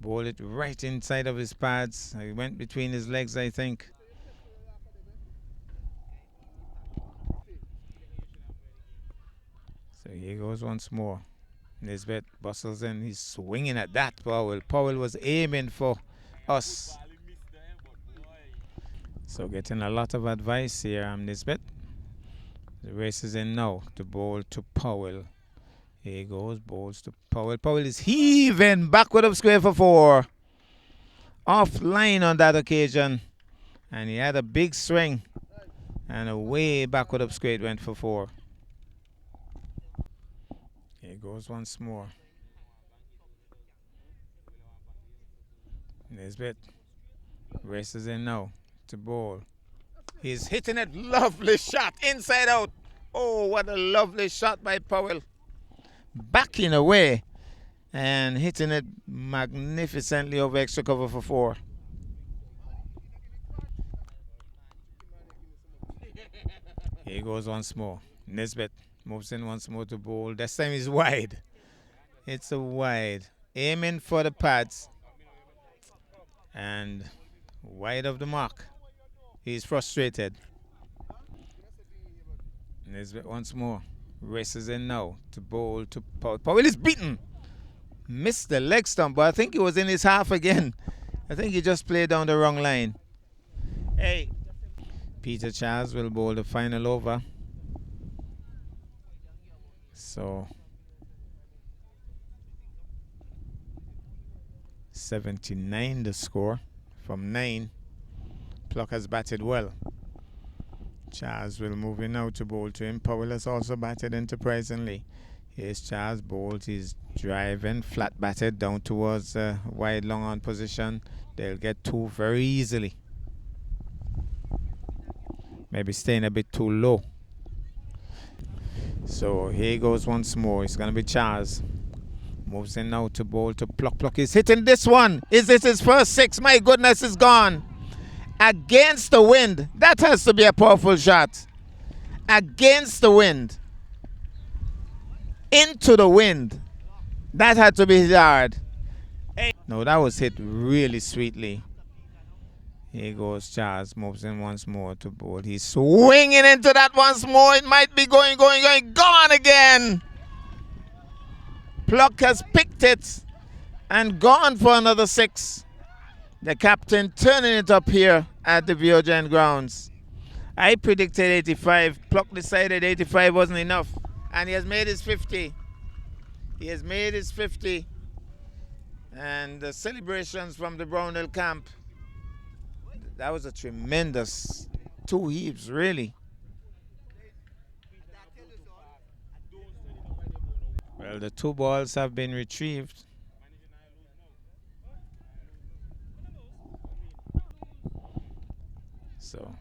Bowled it right inside of his pads. He went between his legs, I think. So here goes once more. Nisbet bustles in. He's swinging at that Powell. Powell was aiming for us. So getting a lot of advice here, Nisbet. The race is in now. The ball to Powell. Here he goes. Balls to Powell. Powell is heaving backward of square for 4. Offline on that occasion. And he had a big swing. And away backward up square it went for 4. Here goes once more. Nisbet races in now to ball. He's hitting it. Lovely shot. Inside out. Oh, what a lovely shot by Powell. Backing away and hitting it magnificently over extra cover for 4. Here he goes once more. Nisbet moves in once more to bowl. This time he's wide. It's a wide. Aiming for the pads. And wide of the mark. He's frustrated. Nisbet once more. Races in now to bowl to Powell. Powell is beaten. Missed the leg stump, but I think he was in his half again. I think he just played down the wrong line. Hey. Peter Charles will bowl the final over. So 79 the score from 9. Pluck has batted well. Charles will move in now to bowl to him. Powell has also batted enterprisingly. Here's Charles bowled. He's driving, flat batted down towards wide long on position. They'll get 2 very easily. Maybe staying a bit too low. So here goes once more. It's going to be Charles. Moves in now to bowl to Pluck. Pluck is hitting this one. Is this his first 6? My goodness, it's gone. Against the wind. That has to be a powerful shot. Against the wind. Into the wind. That had to be hard. No, that was hit really sweetly. Here goes Charles. Moves in once more to bowl. He's swinging into that once more. It might be going. Gone again. Pluck has picked it and gone for another 6. The captain turning it up here at the VOJN grounds. I predicted 85. Pluck decided 85 wasn't enough. And he has made his 50. He has made his 50. And the celebrations from the Brownhill camp. That was a tremendous 2 heaves, really. Well, the 2 balls have been retrieved. So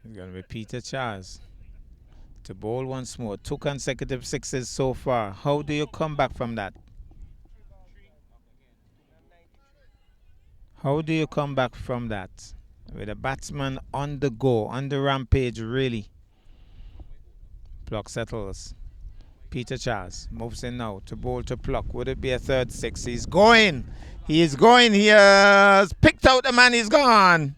it's going to be Peter Charles to bowl once more. 2 consecutive 6s so far. How do you come back from that? How do you come back from that? With a batsman on the go, on the rampage, really. Pluck settles. Peter Charles moves in now to bowl to Pluck. Would it be a third 6? He's going. He is going. He has picked out the man. He's gone.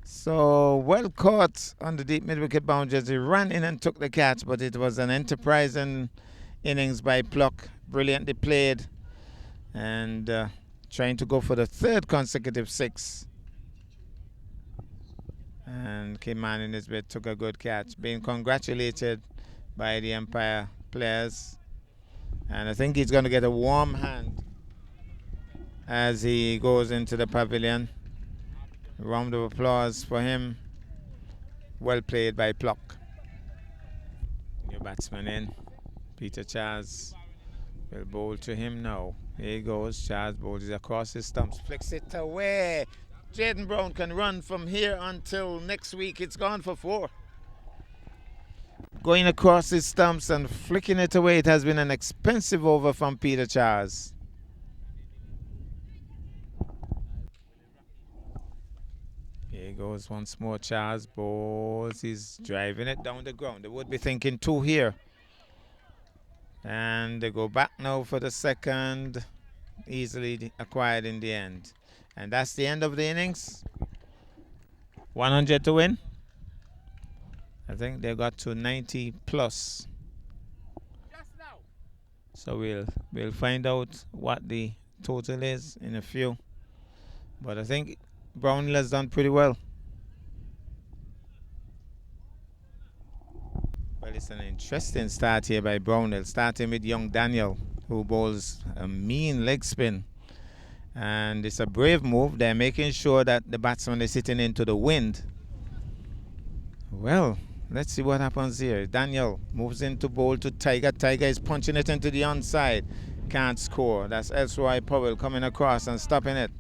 So well caught on the deep mid-wicket boundaries. He ran in and took the catch, but it was an enterprising innings by Pluck. Brilliantly played. And trying to go for the 3rd consecutive 6. And Kimani Nisbet took a good catch, being congratulated by the Empire players. And I think he's going to get a warm hand as he goes into the pavilion. A round of applause for him. Well played by Pluck. New batsman in. Peter Charles will bowl to him now. Here he goes. Charles bowls across his stumps. Flicks it away. Jaden Brown can run from here until next week. It's gone for 4. Going across his stumps and flicking it away. It has been an expensive over from Peter Charles. Here he goes once more. Charles bowls. He's driving it down the ground. They would be thinking 2 here. And they go back now for the 2nd. Easily acquired in the end. And that's the end of the innings. 100 to win. I think they got to 90 plus. So we'll find out what the total is in a few. But I think Brownhill has done pretty well. It's an interesting start here by Brownhill, starting with young Daniel, who bowls a mean leg spin. And it's a brave move. They're making sure that the batsman is sitting into the wind. Well, let's see what happens here. Daniel moves into bowl to Tiger. Tiger is punching it into the onside. Can't score. That's Elroy Powell coming across and stopping it.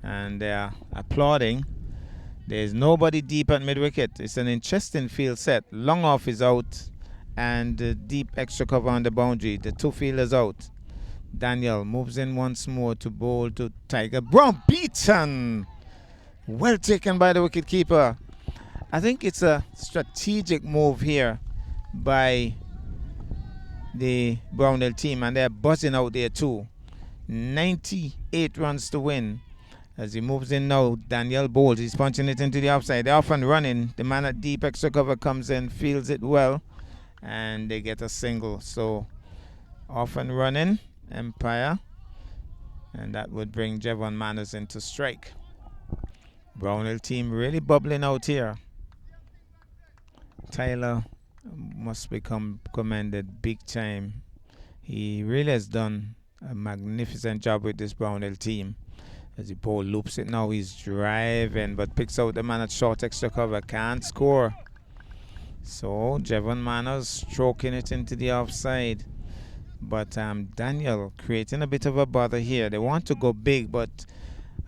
And they're applauding. There's nobody deep at mid-wicket. It's an interesting field set. Long off is out and deep extra cover on the boundary. The two fielders out. Daniel moves in once more to bowl to Tiger. Brown beaten. Well taken by the wicketkeeper. I think it's a strategic move here by the Brownhill team, and they're buzzing out there too. 98 runs to win. As he moves in now, Daniel bowls. He's punching it into the offside. They're off and running. The man at deep extra cover comes in, fields it well, and they get a single. So off and running, Empire, and that would bring Jevon Manners into strike. Brownhill team really bubbling out here. Tyler must become commended big time. He really has done a magnificent job with this Brownhill team. As the ball loops it now, he's driving but picks out the man at short extra cover. Can't score. So Jevon Manners stroking it into the offside. But Daniel creating a bit of a bother here. They want to go big, but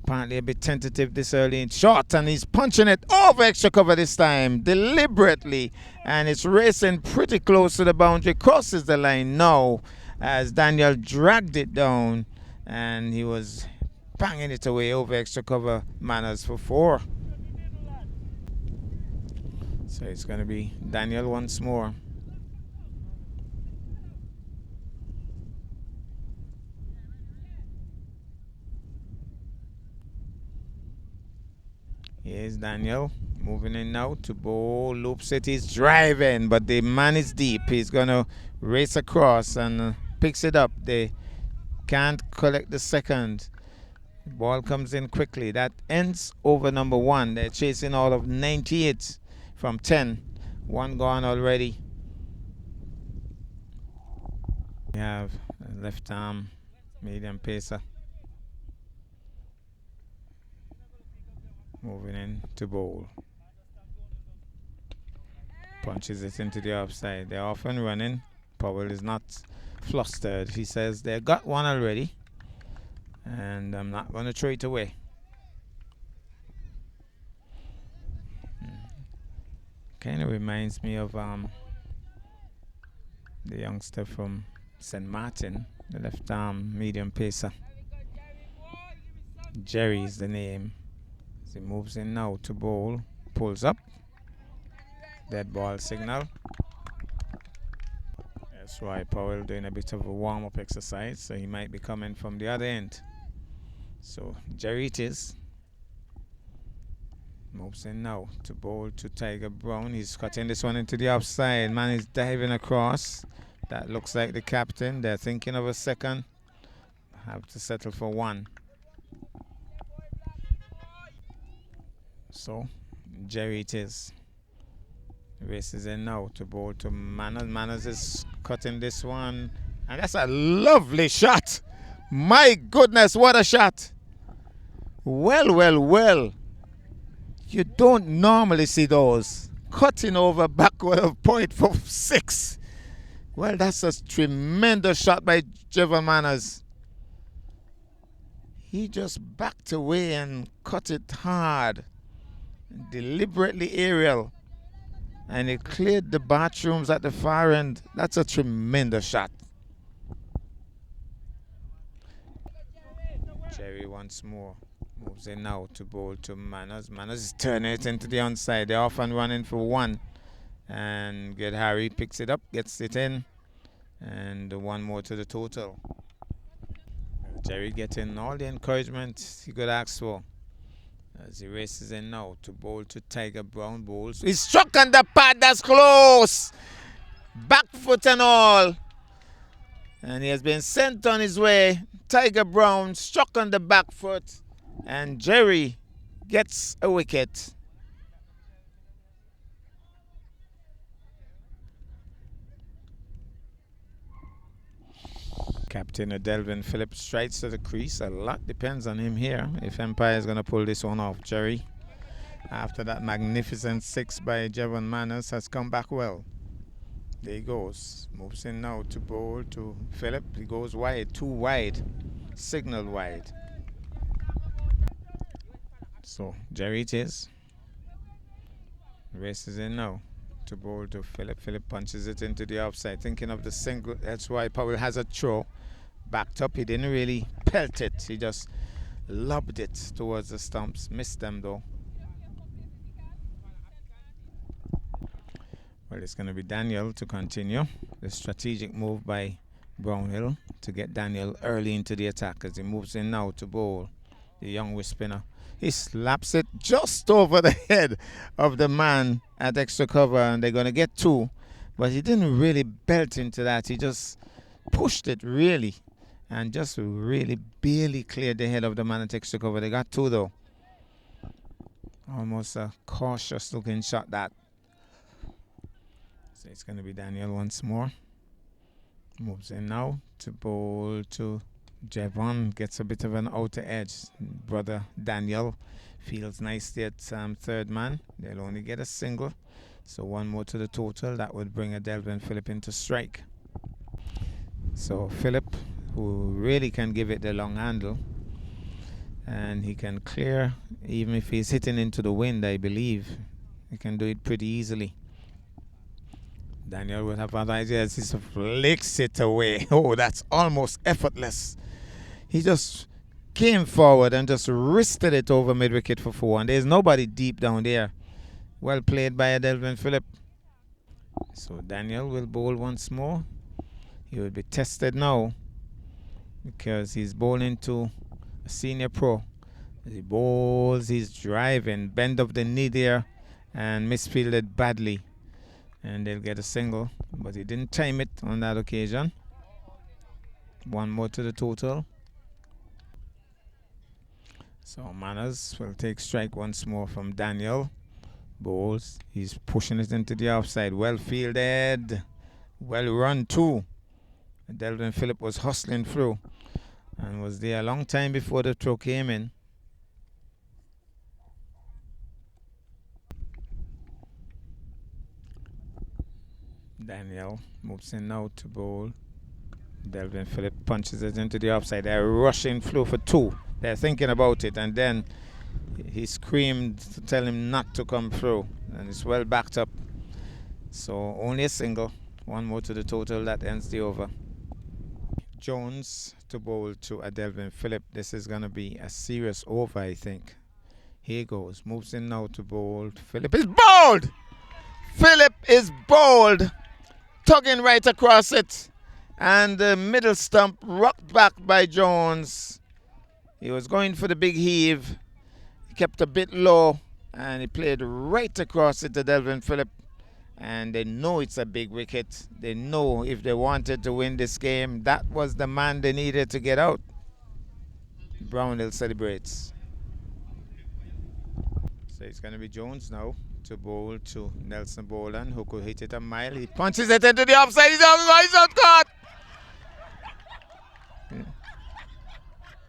apparently a bit tentative this early in short, and he's punching it over extra cover this time deliberately, and it's racing pretty close to the boundary. Crosses the line now as Daniel dragged it down, and he was banging it away over extra cover. Manners for 4. So it's going to be Daniel once more. Here's Daniel moving in now to bowl. Loops it. He's driving, but the man is deep. He's going to race across and picks it up. They can't collect the second. The ball comes in quickly. That ends over number 1. They're chasing all of 98 from 10. 1 gone already. We have a left arm medium pacer. Moving in to bowl. Punches it into the offside. They're off and running. Powell is not flustered. He says they got one already, and I'm not going to throw it away. Kind of reminds me of the youngster from St. Martin, the left arm medium pacer. Jerry is the name. He moves in now to bowl, pulls up, dead ball signal. That's why Powell doing a bit of a warm-up exercise, so he might be coming from the other end. So Jerry it is. Moves in now to bowl to Tiger Brown. He's cutting this one into the offside. Man is diving across. That looks like the captain. They're thinking of a second. Have to settle for 1. So Jerry it is. Races in now to bowl to Manners. Manners is cutting this one, and that's a lovely shot. My goodness, what a shot. Well, well, well. You don't normally see those. Cutting over backward of point for 6. Well, that's a tremendous shot by Jevon Manners. He just backed away and cut it hard. Deliberately aerial, and it cleared the bathrooms at the far end. That's a tremendous shot. Jerry once more moves in now to bowl to Manners. Manners is turning it into the onside. They're off and running for 1, and Get Harry picks it up, gets it in, and 1 more to the total. Jerry getting all the encouragement he could ask for. As he races in now to bowl to Tiger Brown. Bowls. He's struck on the pad. That's close. Back foot and all. And he has been sent on his way. Tiger Brown struck on the back foot. And Jerry gets a wicket. Captain Delvin Phillips strikes to the crease. A lot depends on him here if Empire is going to pull this one off. Jerry, after that magnificent 6 by Jevon Manners, has come back well. There he goes. Moves in now to bowl to Phillip. He goes wide, too wide. Signal wide. So Jerry it is. Races in now to bowl to Phillip. Phillip punches it into the offside. Thinking of the single. That's why Powell has a throw. Backed up. He didn't really pelt it. He just lobbed it towards the stumps. Missed them though. Well, it's going to be Daniel to continue. The strategic move by Brownhill to get Daniel early into the attack as he moves in now to bowl the young spinner. He slaps it just over the head of the man at extra cover, and they're going to get 2. But he didn't really belt into that. He just pushed it really and just really barely cleared the head of the man at extra cover. They got 2 though. Almost a cautious looking shot that. So it's going to be Daniel once more. Moves in now to bowl to Jevon. Gets a bit of an outer edge. Brother Daniel feels nicely at third man. They'll only get a single. So 1 more to the total. That would bring a Delvin Phillip into strike. So Phillip, who really can give it the long handle. And he can clear, even if he's hitting into the wind, I believe. He can do it pretty easily. Daniel would have other ideas. He flicks it away. Oh, that's almost effortless. He just came forward and just wristed it over mid-wicket for 4. And there's nobody deep down there. Well played by Delvin Phillip. So Daniel will bowl once more. He will be tested now because he's bowling to a senior pro. He bowls, he's driving, bend of the knee there and misfielded badly. And they'll get a single, but he didn't time it on that occasion. 1 more to the total. So Manners will take strike once more from Daniel. Bowls, he's pushing it into the offside. Well fielded, well run too. Delvin Phillip was hustling through and was there a long time before the throw came in. Daniel moves in now to bowl. Delvin Phillip punches it into the offside. They're rushing through for 2. They're thinking about it, and then he screamed to tell him not to come through, and it's well backed up. So only a single. 1 more to the total. That ends the over. Jones to bowl to a Delvin Phillip. This is going to be a serious over, I think. Here he goes. Moves in now to bowl. Phillip is bowled! Phillip is bowled! Tugging right across it, and the middle stump rocked back by Jones. He was going for the big heave. He kept a bit low, and he played right across it to Delvin Phillip. And they know it's a big wicket. They know if they wanted to win this game, that was the man they needed to get out. Brownhill celebrates. So it's going to be Jones now to bowl to Nelson Boland, who could hit it a mile. He punches it into the offside. He's out caught. Yeah.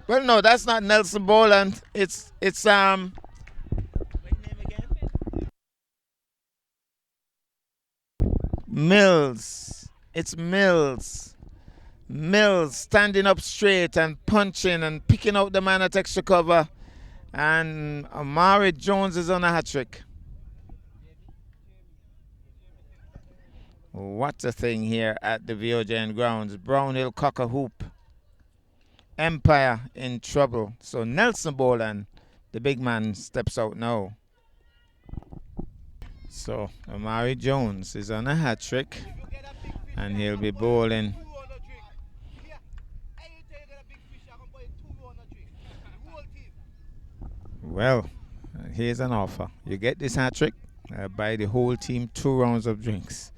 Well, no, that's not Nelson Boland. It's What's name again? Mills. It's Mills. Mills standing up straight and punching and picking out the man at extra cover. And Amari Jones is on a hat-trick. What a thing here at the VOJN grounds. Brownhill cock a hoop. Empire in trouble. So Nelson Boland, the big man, steps out now. So Amari Jones is on a hat-trick, and he'll be bowling. Well, here's an offer. You get this hat-trick, buy the whole team 2 rounds of drinks.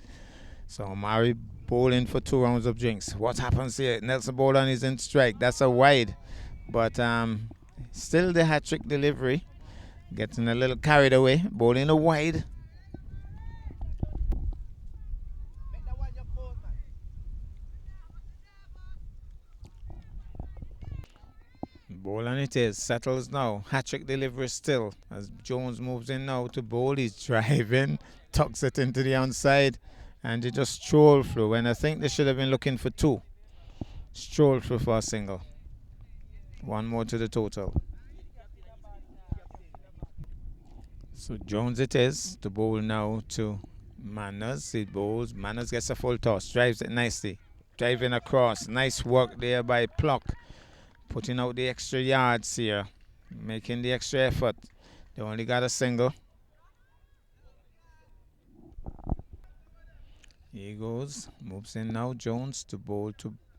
So Amari bowling for 2 rounds of drinks. What happens here? Nelson Boland is in strike. That's a wide. But still the hat-trick delivery. Getting a little carried away. Bowling a wide. Ball and it is. Settles now. Hat-trick delivery still. As Jones moves in now to bowl. He's driving. Tucks it into the onside. And they just stroll through. And I think they should have been looking for two. Stroll through for a single. One more to the total. So Jones it is. To bowl now to Manners. He bowls. Manners gets a full toss. Drives it nicely. Driving across. Nice work there by Pluck. Putting out the extra yards here. Making the extra effort. They only got a single. Here he goes. Moves in now. Jones to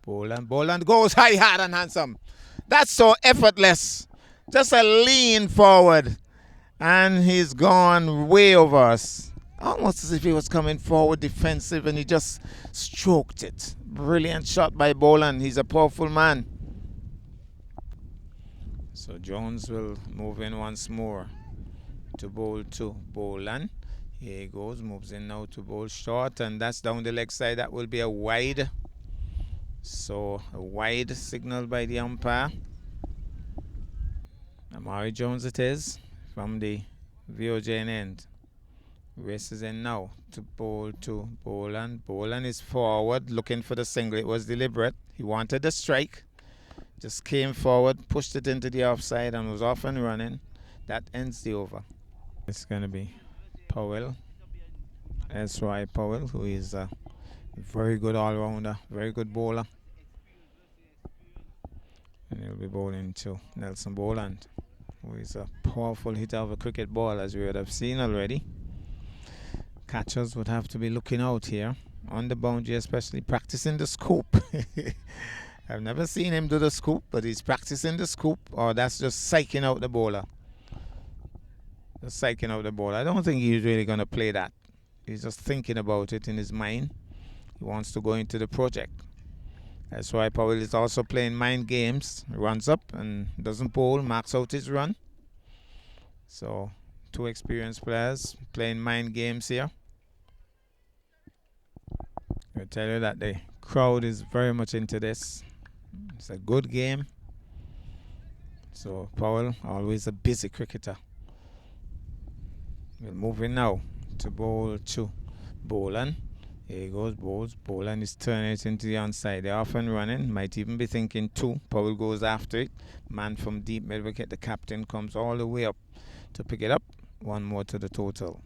Boland. Boland goes high, hard and handsome. That's so effortless. Just a lean forward. And he's gone way over us. Almost as if he was coming forward defensive and he just stroked it. Brilliant shot by Boland. He's a powerful man. So Jones will move in once more to bowl to Boland. Here he goes, moves in now to bowl short, and that's down the leg side. That will be a wide. So a wide signal by the umpire. Amari Jones it is from the VOJN end. Races in now to bowl to Boland. Boland is forward looking for the single. It was deliberate. He wanted the strike. Just came forward, pushed it into the offside and was off and running. That ends the over. It's going to be Powell. S.Y. Powell, who is a very good all-rounder, very good bowler. And he'll be bowling to Nelson Boland, who is a powerful hitter of a cricket ball, as we would have seen already. Catchers would have to be looking out here on the boundary, especially practicing the scoop. I've never seen him do the scoop, but he's practicing the scoop, or that's just psyching out the bowler. Just psyching out the bowler. I don't think he's really going to play that. He's just thinking about it in his mind. He wants to go into the project. That's why Powell is also playing mind games. Runs up and doesn't bowl, marks out his run. So, two experienced players playing mind games here. I'll tell you that the crowd is very much into this. It's a good game. So Powell, always a busy cricketer. We're moving now to bowl to Boland. Here he goes, bowls. Boland is turning it into the onside. They're off and running. Might even be thinking two. Powell goes after it. Man from deep mid wicket. The captain comes all the way up to pick it up. One more to the total.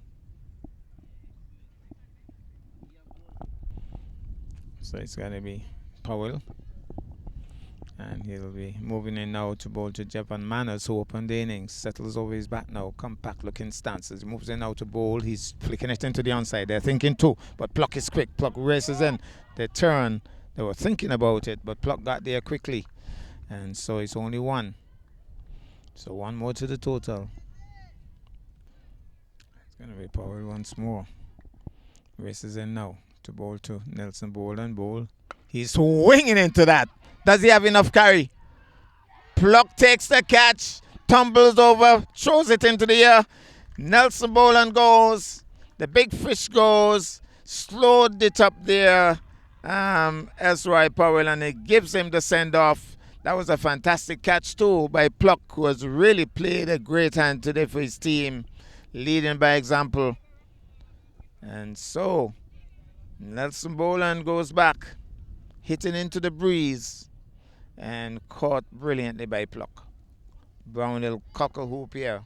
So it's going to be Powell. And he'll be moving in now to bowl to Jevan Manners, who opened the innings. Settles over his bat now. Compact looking stances. He moves in now to bowl. He's flicking it into the onside. They're thinking two, but Pluck is quick. Pluck races in. They turn. They were thinking about it, but Pluck got there quickly. And so it's only one. So one more to the total. It's going to be Powell once more. Races in now to bowl to Nelson Boland. Bowl. He's swinging into that. Does he have enough carry? Pluck takes the catch, tumbles over, throws it into the air. Nelson Boland goes. The big fish goes. Slowed it up there. S.Y. Powell, and it gives him the send-off. That was a fantastic catch too by Pluck, who has really played a great hand today for his team, leading by example. And so Nelson Boland goes back, hitting into the breeze, and caught brilliantly by Pluck. Brown little cockle hoop here.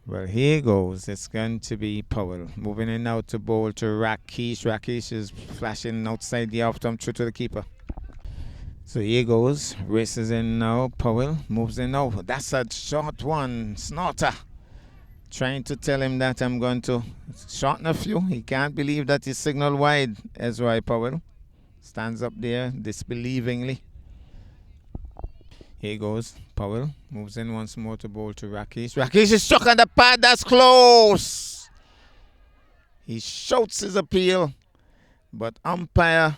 Well, here goes. It's going to be Powell. Moving in now to bowl to Rakesh. Rakesh is flashing outside the off-stump through to the keeper. So here goes. Races in now. Powell moves in now. That's a short one. Snorter. Trying to tell him that I'm going to shorten a few. He can't believe that he signaled wide. S.Y. Powell stands up there disbelievingly. Here goes. Powell moves in once more to bowl to Rakesh. Rakesh is struck on the pad. That's close. He shouts his appeal. But umpire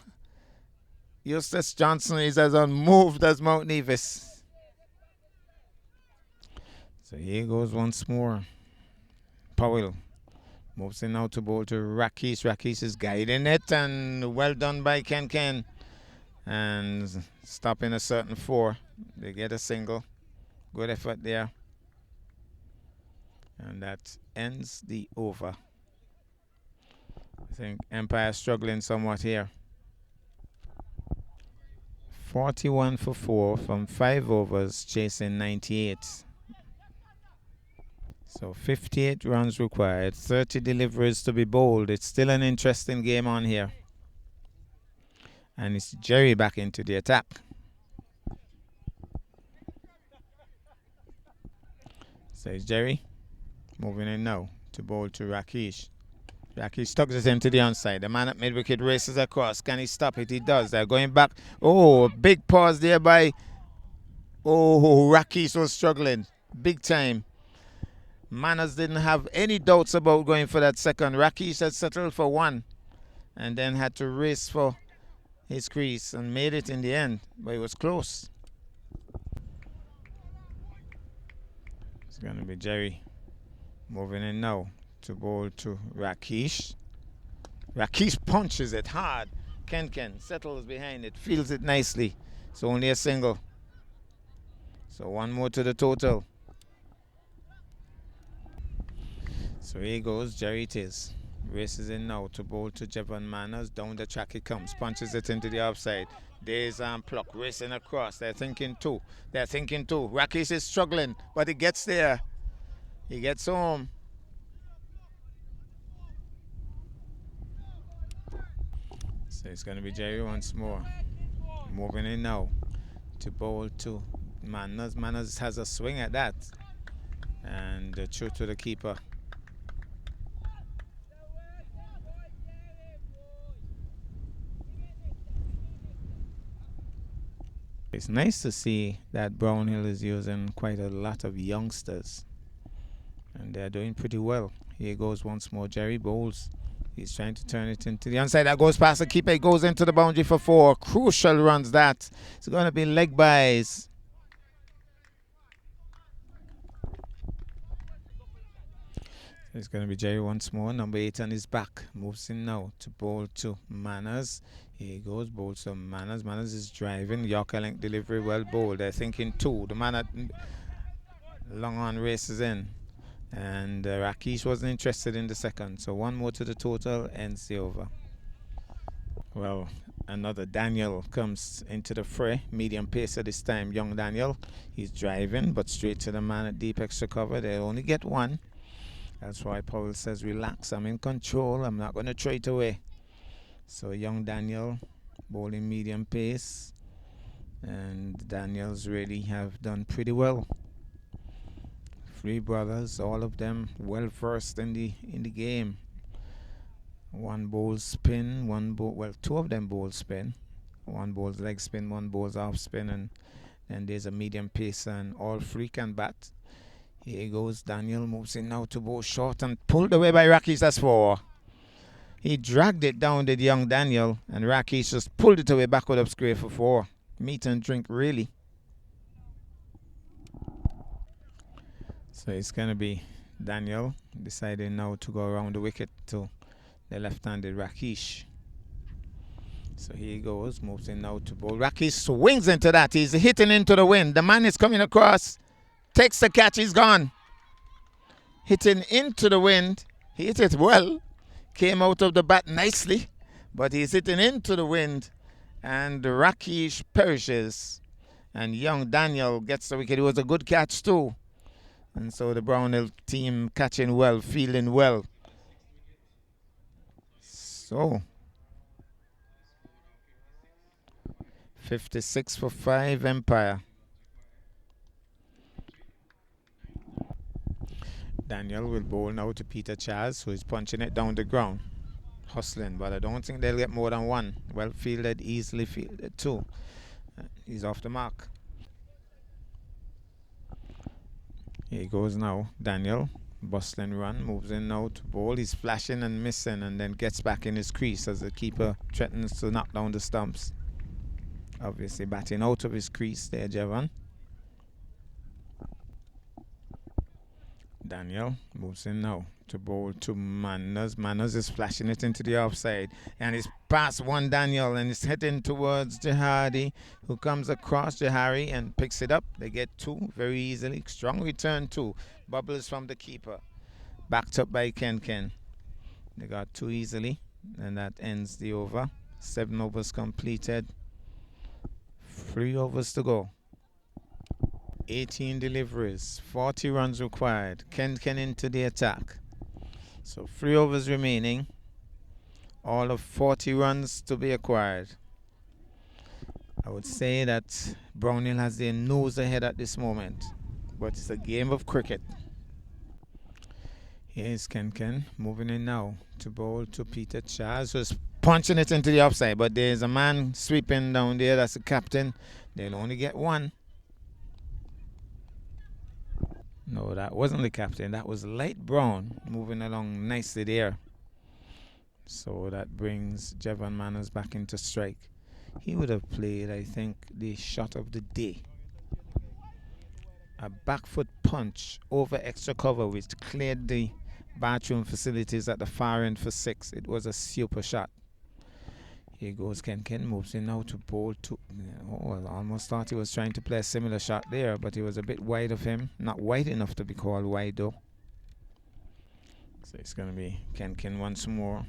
Eustace Johnson is as unmoved as Mount Nevis. So here goes once more. Powell moves in now to bowl to Rakesh. Rakesh is guiding it, and well done by Ken. and stopping a certain 4. They get a single. Good effort there. And that ends the over. I think Empire struggling somewhat here. 41 for 4 from 5 overs, chasing 98. So 58 runs required, 30 deliveries to be bowled. It's still an interesting game on here. And it's Jerry back into the attack. So it's Jerry moving in now to bowl to Rakesh. Rakesh tucks it into the onside. The man at mid-wicket races across. Can he stop it? He does. They're going back. Oh, big pause there by... Oh, Rakesh was struggling big time. Manners didn't have any doubts about going for that second. Rakesh had settled for 1 and then had to race for his crease and made it in the end, but it was close. It's going to be Jerry moving in now to bowl to Rakesh. Rakesh punches it hard. Ken settles behind it, feels it nicely. It's only a single. So 1 more to the total. So here goes Jerry it is. Races in now to bowl to Jevon Manners. Down the track he comes. Punches it into the offside. There's Pluck racing across. They're thinking 2. Rakesh is struggling, but he gets there. He gets home. So it's going to be Jerry once more. Moving in now to bowl to Manners. Manners has a swing at that. And through to the keeper. It's nice to see that Brownhill is using quite a lot of youngsters. And they're doing pretty well. Here goes once more. Jerry bowls. He's trying to turn it into the onside. That goes past the keeper. It goes into the boundary for 4. Crucial runs that. It's going to be leg byes. It's going to be Jerry once more. Number 8 on his back. Moves in now to bowl to Manners. Here he goes. Bowls to Manners. Manners is driving. Yorker length delivery well bowled. They're thinking 2. The man at long on races in. And Rakesh wasn't interested in the second. So 1 more to the total. Ends the over. Well, another Daniel comes into the fray. Medium pacer this time. Young Daniel. He's driving, but straight to the man at deep extra cover. They only get 1. That's why Powell says, relax, I'm in control, I'm not going to throw it away. So young Daniel bowling medium pace. And Daniels really have done pretty well. 3 brothers, all of them well versed in the game. 1 bowls spin, 2 of them bowl spin. 1 bowls leg spin, 1 bowls off spin, and then there's a medium pace, and all 3 can bat. Here goes Daniel, moves in now to bowl short and pulled away by Rakesh. That's 4. He dragged it down to the young Daniel, and Rakesh just pulled it away backward up square for 4. Meat and drink, really. So it's going to be Daniel deciding now to go around the wicket to the left-handed Rakesh. So here he goes, moves in now to bowl. Rakesh swings into that. He's hitting into the wind. The man is coming across. Takes the catch, he's gone. Hitting into the wind. He hit it well. Came out of the bat nicely. But he's hitting into the wind. And Rakesh perishes. And young Daniel gets the wicket. It was a good catch too. And so the Brownhill team catching well, fielding well. So 56 for 5 Empire. Daniel will bowl now to Peter Chaz, who is punching it down the ground. Hustling, but I don't think they'll get more than 1. Well fielded, easily fielded too. He's off the mark. Here he goes now. Daniel, bustling run, moves in now to bowl. He's flashing and missing, and then gets back in his crease as the keeper threatens to knock down the stumps. Obviously batting out of his crease there, Jevon. Daniel moves in now to bowl to Manners. Manners is flashing it into the offside. And it's past one Daniel and it's heading towards Jihadi, who comes across Jahari and picks it up. They get two very easily. Strong return two. Bubbles from the keeper. Backed up by Ken. They got two easily. And that ends the over. 7 overs completed. 3 overs to go. 18 deliveries, 40 runs required. Ken into the attack. So 3 overs remaining. All of 40 runs to be acquired. I would say that Brownhill has their nose ahead at this moment. But it's a game of cricket. Here's Ken moving in now to bowl to Peter Charles, who's punching it into the offside. But there's a man sweeping down there. That's the captain. They'll only get one. No, that wasn't the captain. That was Light Brown moving along nicely there. So that brings Jevon Manners back into strike. He would have played, I think, the shot of the day. A back foot punch over extra cover which cleared the bathroom facilities at the far end for 6. It was a super shot. Here goes Ken moves in now to bowl to... Oh, I almost thought he was trying to play a similar shot there, but he was a bit wide of him. Not wide enough to be called wide though. So it's going to be Ken once more.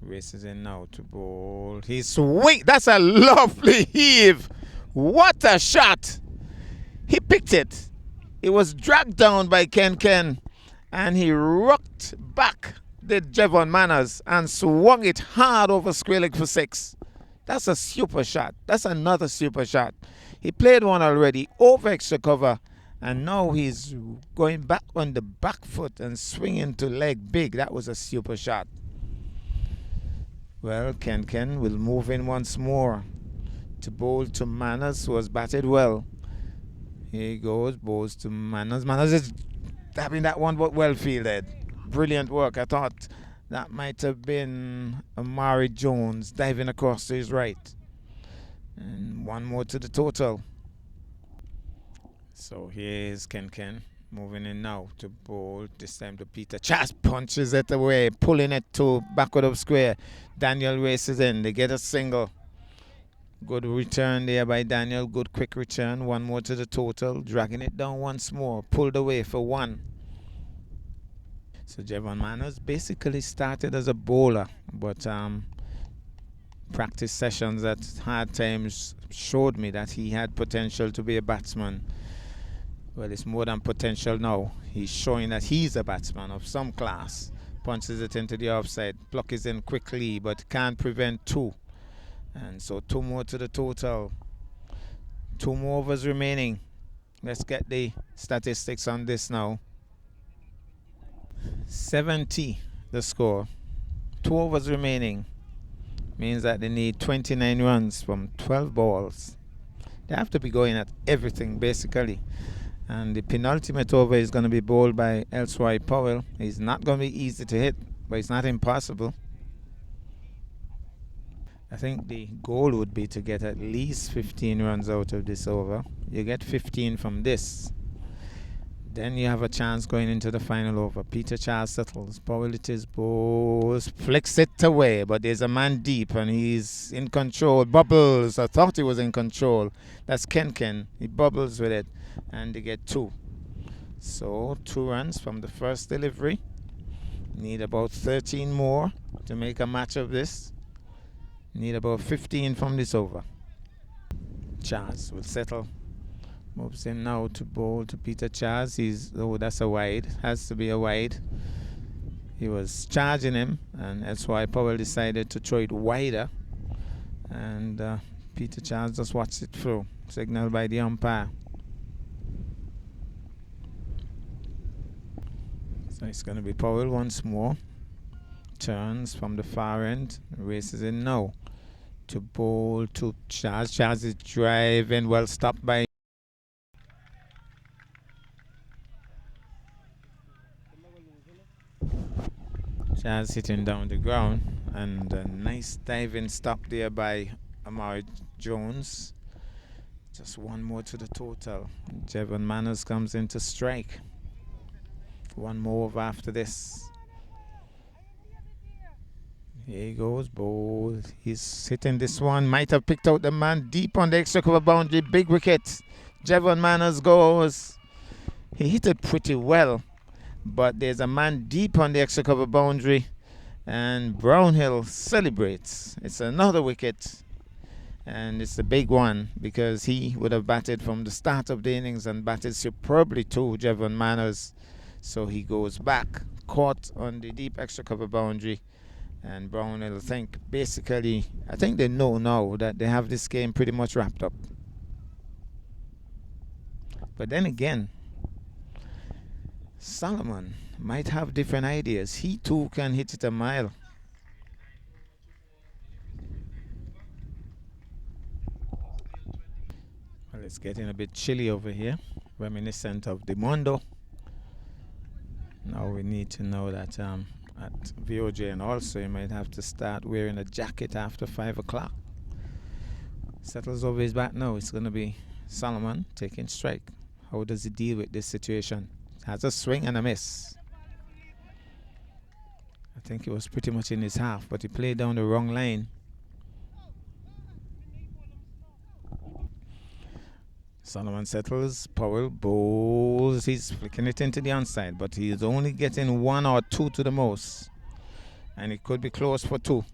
Races in now to bowl. He's sweet. That's a lovely heave. What a shot. He picked it. It was dragged down by Ken and he rocked back did Jevon Manners and swung it hard over square leg for 6. That's a super shot. That's another super shot. He played one already over extra cover and now he's going back on the back foot and swinging to leg big. That was a super shot. Well, Ken will move in once more to bowl to Manners, who has batted well. Here he goes, bowls to Manners. Manners is having that one but well fielded. Brilliant work. I thought that might have been Amari Jones diving across to his right. And one more to the total. So here's Ken moving in now to bowl, this time to Peter. Chas punches it away, pulling it to backward of square. Daniel races in. They get a single. Good return there by Daniel. Good quick return. One more to the total. Dragging it down once more. Pulled away for 1. So Jevon Manners basically started as a bowler, but practice sessions at hard times showed me that he had potential to be a batsman. Well, it's more than potential now. He's showing that he's a batsman of some class. Punches it into the offside. Pluck is in quickly, but can't prevent 2. And so 2 more to the total. 2 more overs remaining. Let's get the statistics on this now. 70 the score. 2 overs remaining. Means that they need 29 runs from 12 balls. They have to be going at everything basically. And the penultimate over is going to be bowled by Elsewhere Powell. It's not going to be easy to hit, but it's not impossible. I think the goal would be to get at least 15 runs out of this over. You get 15 from this. Then you have a chance going into the final over. Peter Charles settles. Powell it is, bowls, flicks it away, but there's a man deep and he's in control. Bubbles, I thought he was in control. That's Ken. He bubbles with it and they get 2. So 2 runs from the first delivery. Need about 13 more to make a match of this. Need about 15 from this over. Charles will settle. Moves in now to bowl to Peter Charles. That's a wide. Has to be a wide. He was charging him, and that's why Powell decided to throw it wider. And Peter Charles just watched it through. Signaled by the umpire. So it's going to be Powell once more. Turns from the far end. Races in now to bowl to Charles. Charles is driving, well stopped by Charles hitting down the ground, and a nice diving stop there by Amari Jones. Just 1 more to the total. Jevon Manners comes into strike. One more over after this. Here he goes, ball. He's hitting this one. Might have picked out the man deep on the extra cover boundary. Big wicket. Javon Manners goes. He hit it pretty well, but there's a man deep on the extra cover boundary, and Brownhill celebrates. It's another wicket, and it's a big one because he would have batted from the start of the innings and batted superbly too, Javon Manners. So he goes back, caught on the deep extra cover boundary. And Brownhill I think they know now that they have this game pretty much wrapped up. But then again, Solomon might have different ideas. He too can hit it a mile. Well, it's getting a bit chilly over here, reminiscent of the Mondo. Now we need to know that at VOJN also you might have to start wearing a jacket after 5 o'clock. Settles over his bat now. It's going to be Solomon taking strike. How does he deal with this situation? Has a swing and a miss. I think it was pretty much in his half, but he played down the wrong line. Solomon settles, Powell bowls, he's flicking it into the onside, but he's only getting 1 or 2 to the most. And it could be close for 2.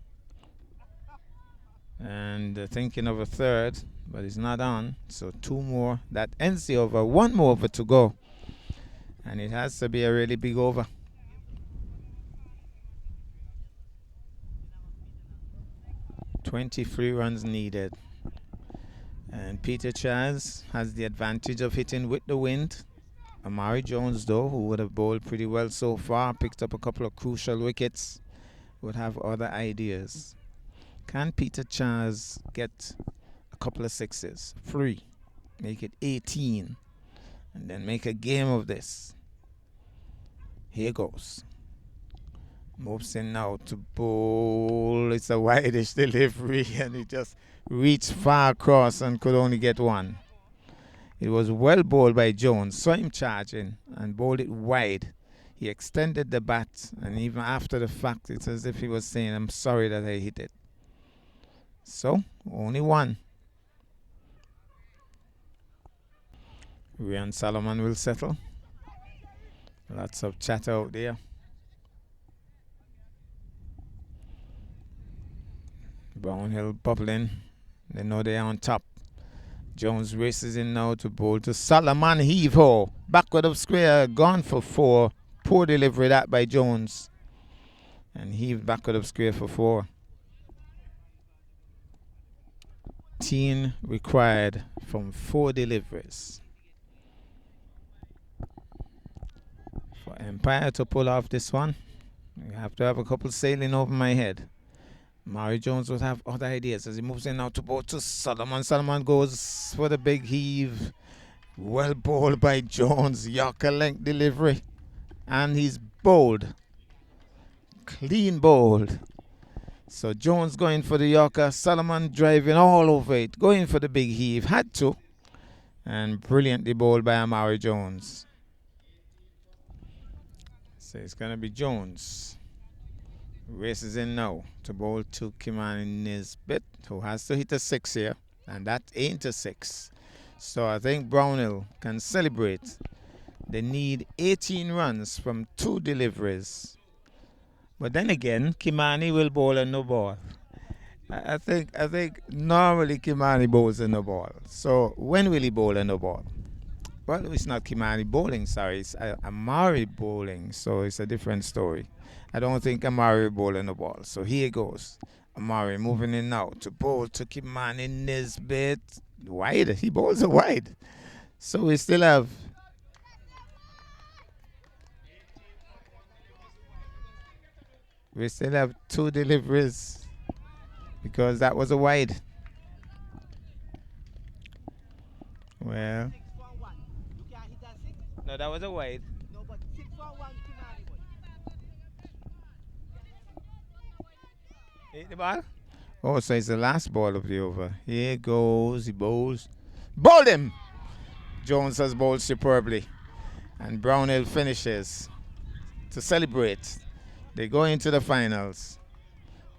And thinking of a third, but he's not on, so 2 more. That ends the over, 1 more over to go. And it has to be a really big over. "23 runs needed. And Peter Chaz has the advantage of hitting with the wind. Amari Jones, though, who would have bowled pretty well so far, picked up a couple of crucial wickets, would have other ideas. Can Peter Chaz get a couple of sixes? 3. Make it 18. And then make a game of this. Here goes. Moves in now to bowl. It's a wideish delivery, and he just reached far across and could only get 1. It was well bowled by Jones. Saw him charging and bowled it wide. He extended the bat, and even after the fact, it's as if he was saying, "I'm sorry that I hit it." So, only 1. Rian Solomon will settle. Lots of chatter out there. Brownhill bubbling. They know they're on top. Jones races in now to bowl to Solomon. Heave-ho. Backward of square. Gone for 4. Poor delivery that by Jones. And heaved backward of square for 4. 18 required from 4 deliveries. For Empire to pull off this one, you have to have a couple sailing over my head. Murray Jones would have other ideas as he moves in now to bowl to Solomon. Solomon goes for the big heave. Well bowled by Jones. Yorker length delivery. And he's bowled. Clean bowled. So Jones going for the Yorker. Solomon driving all over it. Going for the big heave. Had to. And brilliantly bowled by Amari Jones. So it's going to be Jones. Races in now to bowl to Kimani Nisbet, who has to hit a 6 here, and that ain't a 6. So I think Brownhill can celebrate. They need 18 runs from 2 deliveries. But then again, Kimani will bowl a no ball. I think normally Kimani bowls a no ball. So when will he bowl a no ball? Well, it's not Kimani bowling, sorry, it's Amari bowling, so it's a different story. I don't think Amari bowling the ball. So here goes. Amari moving in now to bowl to Kimani Nisbet. Wide. He bowls a wide. So we still have We still have two deliveries because that was a wide. Well, no, that was a wide. Hit the ball. Oh, so it's the last ball of the over. Here goes. He bowls. Bowled him! Jones has bowled superbly. And Brownhill finishes. to celebrate. They go into the finals.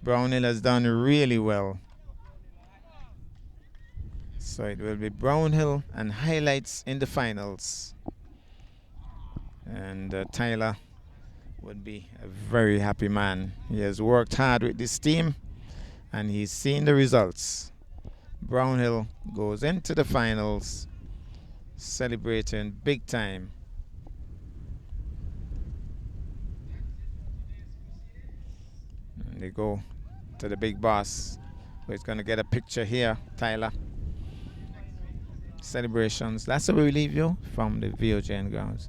Brownhill has done really well. So it will be Brownhill and highlights in the finals. And Tyler would be a very happy man. He has worked hard with this team and he's seen the results. Brownhill goes into the finals, celebrating big time. And they go to the big boss, who is going to get a picture here, Tyler. Celebrations. That's where we leave you from the VOJN grounds.